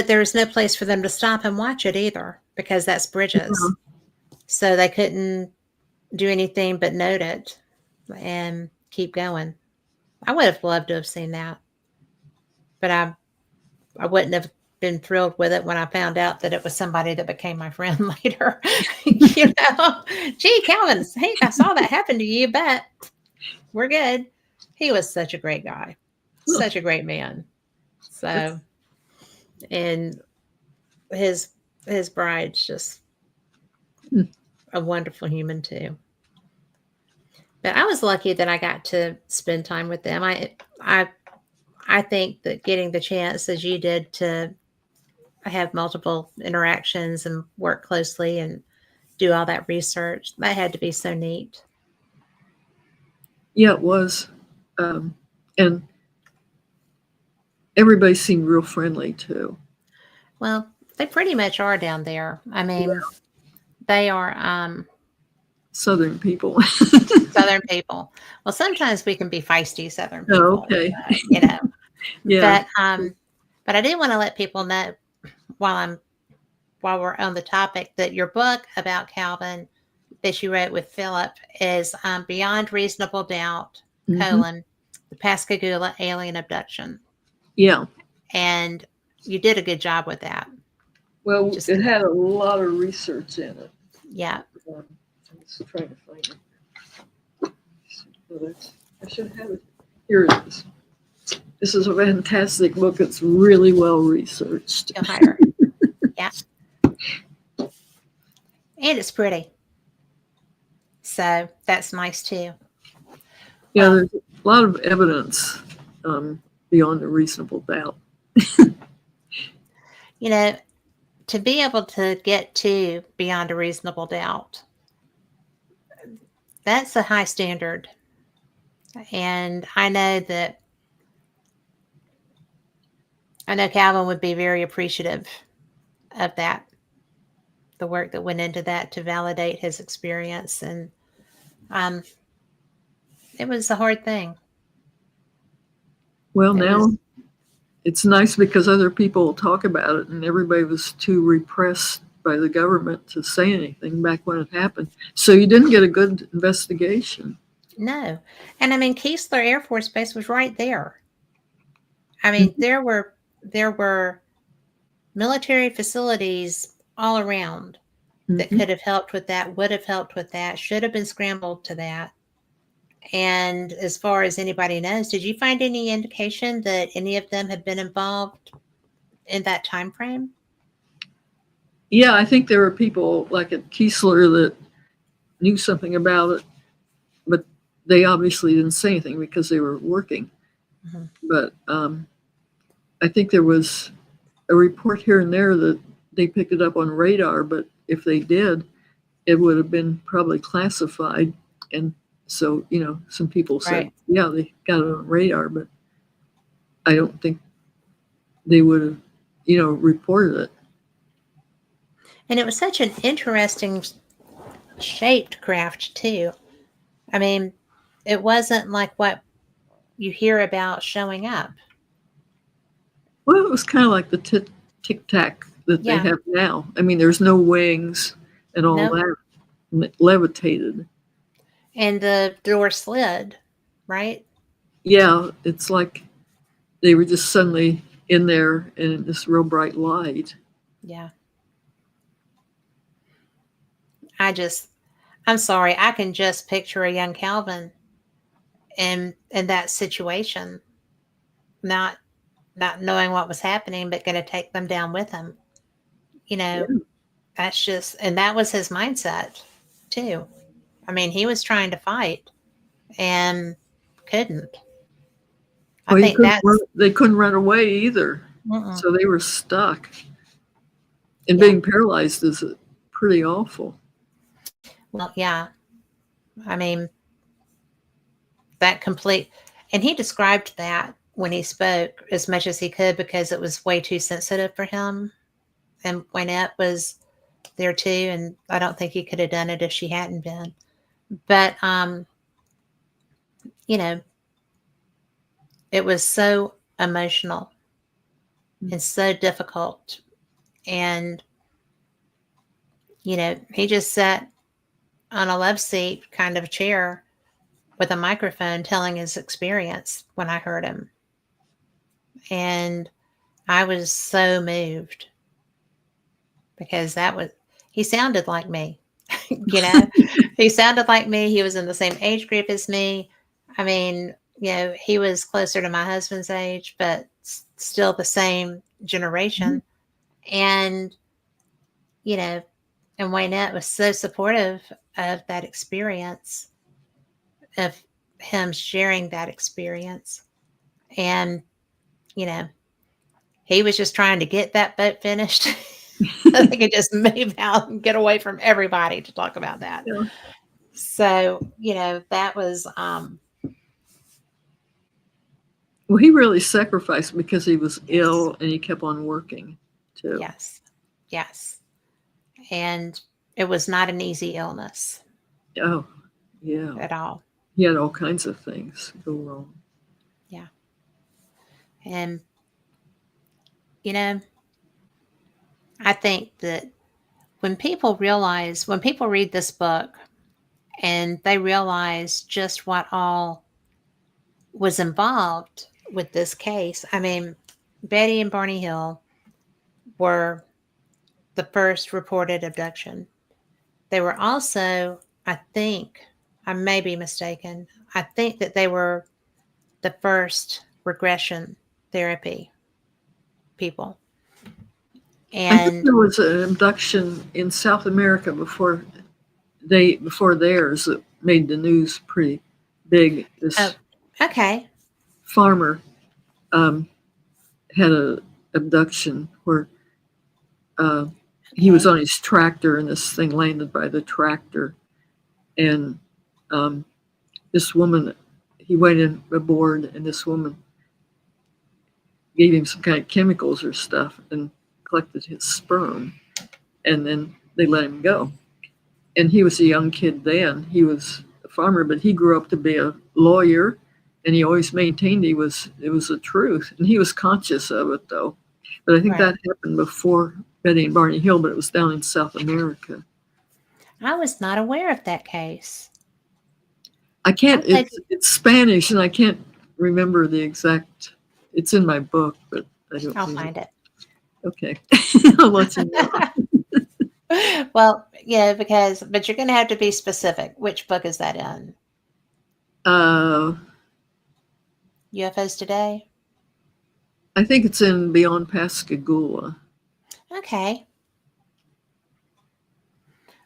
there was no place for them to stop and watch it either, because that's bridges. Yeah. So they couldn't do anything but note it and keep going. I would have loved to have seen that, but I wouldn't have been thrilled with it when I found out that it was somebody that became my friend later. You know, gee, Calvin, hey, I saw that happen to you, but we're good. He was such a great guy, such a great man. So, and his bride's just a wonderful human too. But I was lucky that I got to spend time with them. I think that getting the chance as you did to have multiple interactions and work closely and do all that research, that had to be so neat. Yeah, it was. And everybody seemed real friendly too. Well, they pretty much are down there. I mean, they are Southern people. Southern people. Well, sometimes we can be feisty Southern people, Okay. you know. Yeah. But I do want to let people know while we're on the topic that your book about Calvin that you wrote with Philip is Beyond Reasonable Doubt, Mhm. the Pascagoula alien abduction. Yeah. And you did a good job with that. Well, Just it had a lot of research in it. Yeah. I'm just trying to find it. I should have it. Here it is. This is a fantastic book. It's really well researched. Go higher. Yeah. And it's pretty. So that's nice too. Yeah, Well, there's a lot of evidence beyond a reasonable doubt. you know, to be able to get to beyond a reasonable doubt, that's a high standard. And I know Calvin would be very appreciative of that, the work that went into that to validate his experience. And um, it was a hard thing. Well, It now was, it's nice because other people talk about it, and everybody was too repressed by the government to say anything back when it happened. So you didn't get a good investigation. no. And I mean, Keesler Air Force Base was right there. I mean, there were military facilities all around that Mhm. could have helped with that, would have helped with that, should have been scrambled to that. And as far as anybody knows, did you find any indication that any of them had been involved in that time frame? Yeah, I think there were people like at Keesler that knew something about it, but they obviously didn't say anything because they were working. Mm-hmm. But I think there was a report here and there that they picked it up on radar, but if they did, it would have been probably classified. And so, some people said, Right. yeah, they got it on radar, but I don't think they would have, reported it. And it was such an interesting shaped craft, too. I mean, it wasn't like what you hear about showing up. Well, it was kind of like the tic tac that they Yeah. have now. I mean, there's no wings and all Nope. that, levitated. And the door slid, right? Yeah, it's like they were just suddenly in there in this real bright light. Yeah. I'm sorry, I can just picture a young Calvin in that situation, not knowing what was happening, but going to take them down with him. Yeah. That's just, and that was his mindset too. I mean, he was trying to fight and couldn't. I Well, think that's, they couldn't run away either. mm-mm. So they were stuck. And Yeah. being paralyzed is pretty awful. Well, yeah. I mean, and he described that when he spoke as much as he could because it was way too sensitive for him. And Wynette was there too, and I don't think he could have done it if she hadn't been. But it was so emotional and so difficult. And he just sat on a love seat kind of chair with a microphone telling his experience when I heard him. And I was so moved because he sounded like me. You know, he sounded like me. He was in the same age group as me. I mean, he was closer to my husband's age, but still the same generation. And, you know, and Waynet was so supportive of that experience, of him sharing that experience. And, you know, he was just trying to get that boat finished. So they could just move out and get away from everybody to talk about that. Yeah. So, that was, Well, he really sacrificed because he was ill and he kept on working too. yes, yes. And it was not an easy illness Oh, yeah. at all. He had all kinds of things go wrong. Yeah. And, I think that when people read this book and they realize just what all was involved with this case, I mean, Betty and Barney Hill were the first reported abduction. They were also, I think, I may be mistaken, I think that they were the first regression therapy people. I think And there was an abduction in South America before theirs that made the news pretty big. This okay, farmer had a abduction where he was on his tractor and this thing landed by the tractor, and this woman, he went in aboard, and this woman gave him some kind of chemicals or stuff and collected his sperm, and then they let him go. And he was a young kid then. He was a farmer, but he grew up to be a lawyer, and he always maintained it was the truth, and he was conscious of it though. But I think that happened before Betty and Barney Hill, but it was down in South America. I was not aware of that case. I can't. It's Spanish, and I can't remember the exact. It's in my book, but I don't. I'll find it. Okay, I'll let you know. Well, yeah, but you're going to have to be specific. Which book is that in? UFOs Today? I think it's in Beyond Pascagoula. Okay.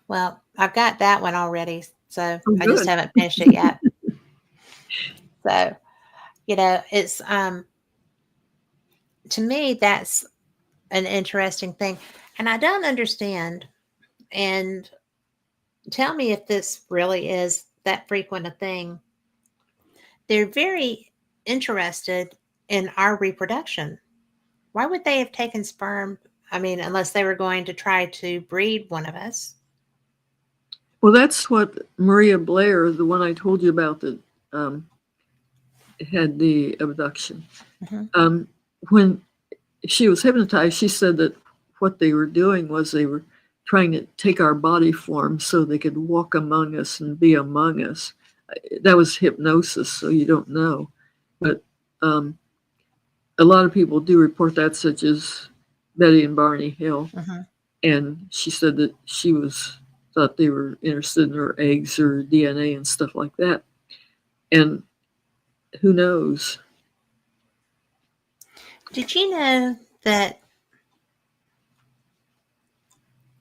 Well, I've got that one already, so I just haven't finished it yet. So, it's to me that's an interesting thing, and I don't understand. And tell me if this really is that frequent a thing. They're very interested in our reproduction. Why would they have taken sperm? I mean, unless they were going to try to breed one of us. Well, that's what Maria Blair, the one I told you about that had the abduction. Mm-hmm. When she was hypnotized, she said that what they were doing was they were trying to take our body form so they could walk among us and be among us. That was hypnosis, so you don't know. But a lot of people do report that, such as Betty and Barney Hill. Mm-hmm. And she said that she thought they were interested in her eggs or DNA and stuff like that. And who knows? Did you know that?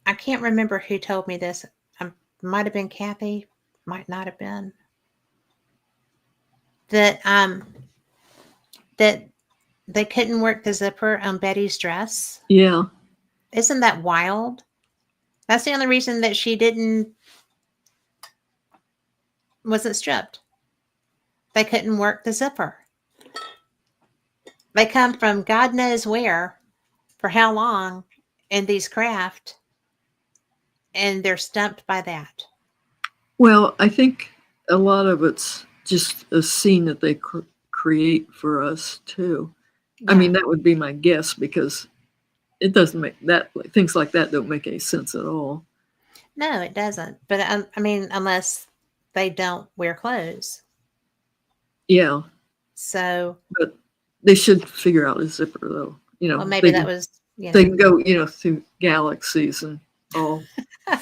I can't remember who told me this. Might have been Kathy, might not have been. That they couldn't work the zipper on Betty's dress. Yeah. Isn't that wild? That's the only reason that she wasn't stripped. They couldn't work the zipper. They come from God knows where, for how long, in these craft, and they're stumped by that. Well, I think a lot of it's just a scene that they create for us too. Yeah. I mean, that would be my guess, because it doesn't make things like that don't make any sense at all. No, it doesn't. But I mean, unless they don't wear clothes. Yeah. So. But they should figure out a zipper though. You Well, know, maybe that was, they can go, through galaxies and all, I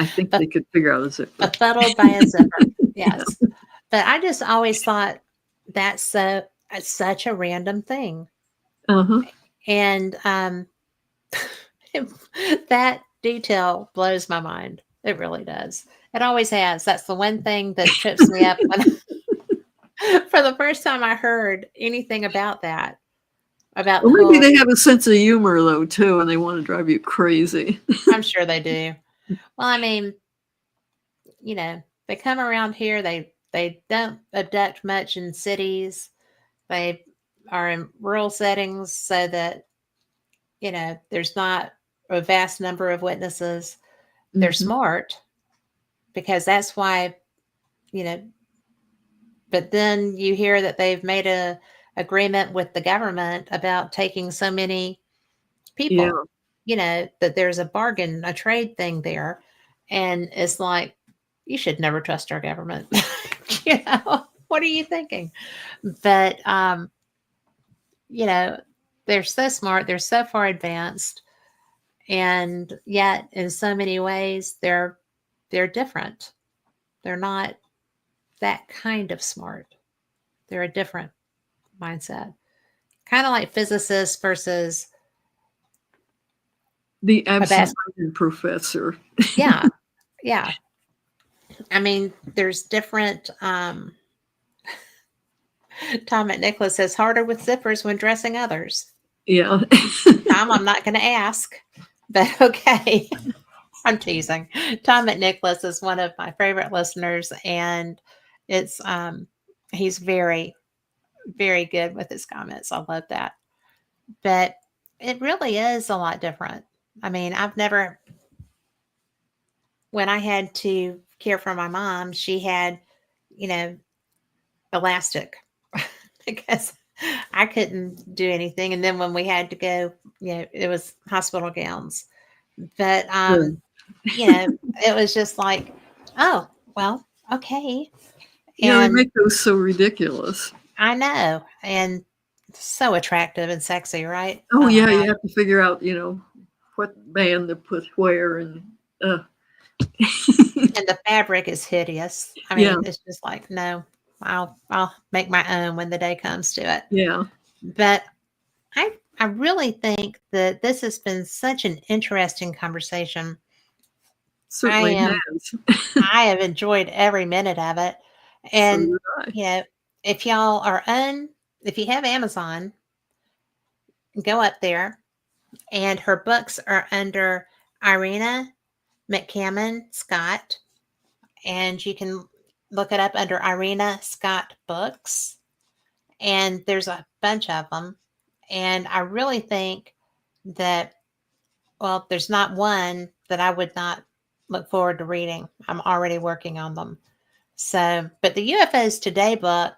think Bef- they could figure out a zipper. befuddled by a zipper. Yeah. Yes. But I just always thought that's such a random thing. Uh-huh. And that detail blows my mind. It really does. It always has. That's the one thing that trips me up when for the first time I heard anything about that. About Or the maybe whole, they have a sense of humor though too, and they want to drive you crazy. I'm sure they do. Well, I mean, they come around here, they don't abduct much in cities. They are in rural settings so that, there's not a vast number of witnesses. They're Mhm. smart because that's why, you know, but then you hear that they've made a agreement with the government about taking so many Yeah. people, that there's a bargain, a trade thing there. And it's like, you should never trust our government. What are you thinking? But, you know, they're so smart, they're so far advanced, and yet in so many ways they're different. They're not that kind of smart. They're a different mindset. Kind of like physicists versus The a best. absent-minded professor. Yeah. Yeah. I mean, there's different Tom McNicholas says harder with zippers when dressing others. Yeah. Tom, I'm not going to ask, but okay. I'm teasing. Tom McNicholas is one of my favorite listeners, and it's he's very, very good with his comments. I love that. But it really is a lot different. I mean, when I had to care for my mom, she had, you know, elastic because I couldn't do anything. And then when we had to go, it was hospital gowns. But Good. it was just like, oh, well, okay. Yeah, they And make those so ridiculous. I know, and so attractive and sexy, right? Oh Oh my yeah, god. you have to figure out, what band to put where and And the fabric is hideous. I yeah, mean, it's just like, no, I'll make my own when the day comes to it. yeah. But I really think that this has been such an interesting conversation. I Certainly am has. I have enjoyed every minute of it. So And did I. you know, if y'all are if you have Amazon, go up there, and her books are under Irena Scott, and you can look it up under Irena Scott Books. And there's a bunch of them. And I really think that, well, there's not one that I would not look forward to reading. I'm already working on them. So, but the UFOs Today book,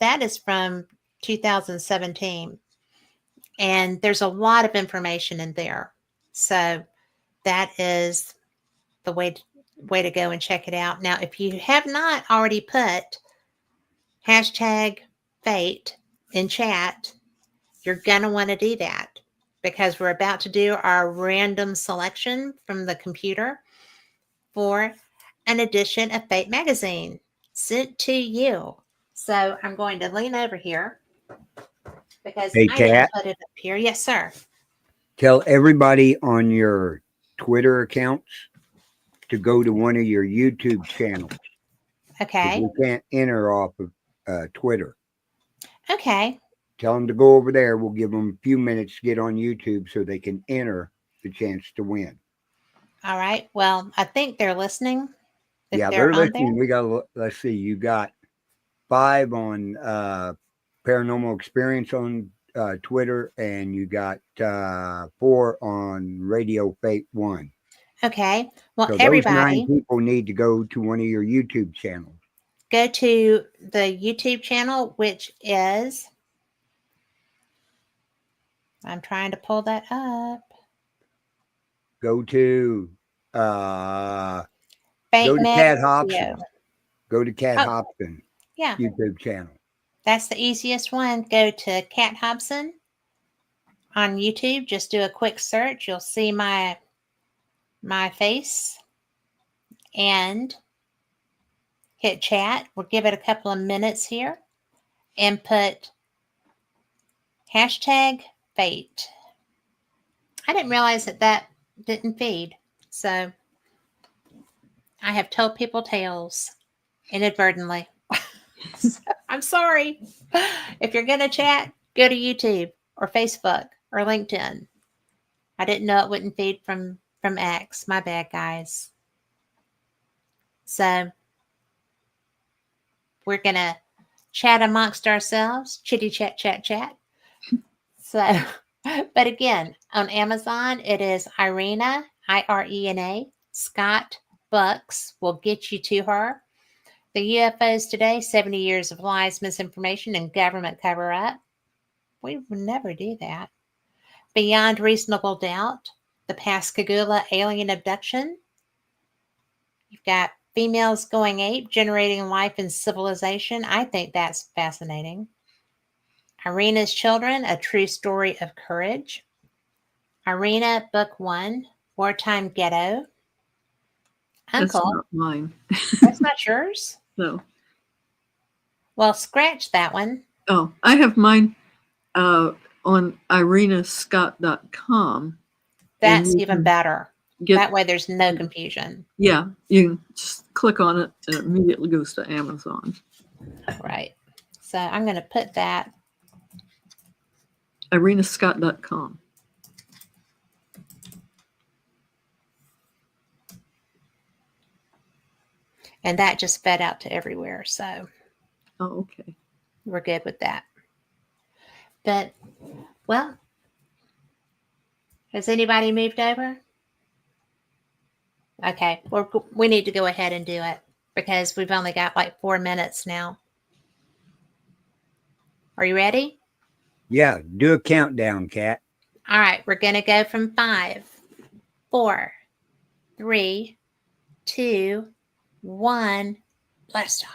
that is from 2017. And there's a lot of information in there. So that is the way to go and check it out. Now, if you have not already put hashtag fate in chat, you're going to want to do that because we're about to do our random selection from the computer for an edition of Fate magazine sent to you. So I'm going to lean over here because Hey, I didn't Kat, put it up here. Yes, sir. tell everybody on your Twitter accounts to go to one of your YouTube channels because Okay. we can't enter off of Twitter. Okay. Tell them to go over there. We'll give them a few minutes to get on YouTube so they can enter the chance to win. All right. Well, I think they're listening. If Yeah, they're they're on there. listening. We got, let's see, you got 5 on Paranormal Experience on Twitter, and you got 4 on Radio Fate 1. Okay. Well, So those 9 everybody people need to go to one of your YouTube channels. go to the YouTube channel, which is, I'm trying to pull that up. Go to Kat Banknet Hobson. Video. Go to Kat Oh, Hobson yeah. YouTube channel. That's the easiest one. Go to Kat Hobson on YouTube, just do a quick search. You'll see my face and hit chat. We'll give it a couple of minutes here and put hashtag fate. I didn't realize that didn't feed. So I have told people tales inadvertently. So, I'm sorry. If you're going to chat, go to YouTube or Facebook or LinkedIn. I didn't know it wouldn't feed from X. My bad, guys. So we're going to chat amongst ourselves. Chitty chat, chat, chat. So, but again, on Amazon, it is Irena, Irena, Scott Bucks will get you to her. The UFOs Today, 70 Years of Lies, Misinformation, and Government Cover-Up. We would never do that. Beyond Reasonable Doubt, the Pascagoula Alien Abduction. You've got Females Going Ape, Generating Life and Civilization. I think that's fascinating. Irena's Children, A True Story of Courage. Irena, Book 1, Wartime Ghetto. Uncle. That's not mine. That's not yours? No. Well, scratch that one. Oh, I have mine on irenascott.com. That's even better. Get, that way there's no confusion. Yeah, you can just click on it and it immediately goes to Amazon. Right. So I'm going to put that. irenascott.com. And that just fed out to everywhere. So Oh, okay. We're good with that. But, well, has anybody moved over? Okay, we need to go ahead and do it because we've only got like 4 minutes now. Are you ready? Yeah, do a countdown, Kat. All right, we're going to go from 5, 4, 3, 2, 1. Blast off.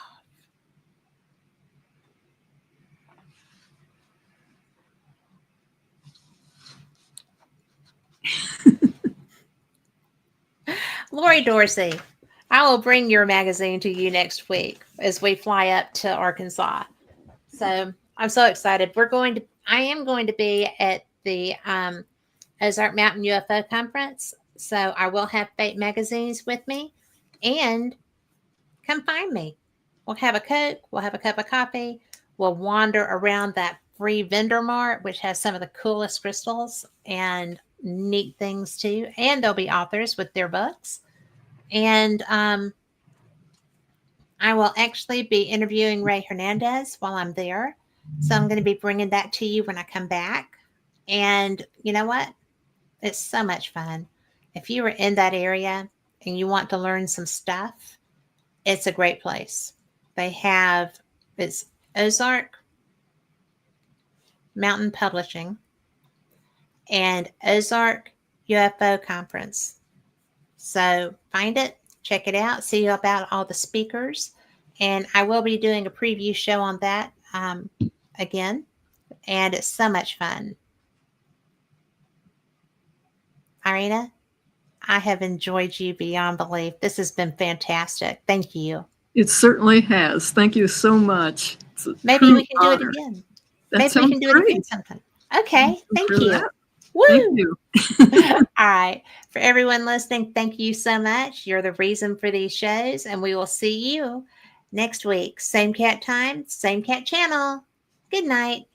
Lori Dorsey, I will bring your magazine to you next week as we fly up to Arkansas. So I'm so excited. I am going to be at the Ozark Mountain UFO Conference. So I will have Fate magazines with me, and come find me. We'll have a Coke. We'll have a cup of coffee. We'll wander around that free vendor mart, which has some of the coolest crystals and neat things too. And there'll be authors with their books. And I will actually be interviewing Ray Hernandez while I'm there. So I'm going to be bringing that to you when I come back. And you know what? It's so much fun. If you were in that area and you want to learn some stuff, it's a great place. It's Ozark Mountain Publishing and Ozark UFO Conference. So find it, check it out, see about all the speakers. And I will be doing a preview show on that again. And it's so much fun. Irena, I have enjoyed you beyond belief. This has been fantastic. Thank you. It certainly has. Thank you so much. Maybe we can do it again. Maybe we can do it again sometime. Okay. Thank you. Woo! Thank you. All right. For everyone listening, thank you so much. You're the reason for these shows, and we will see you next week. Same cat time, same cat channel. Good night.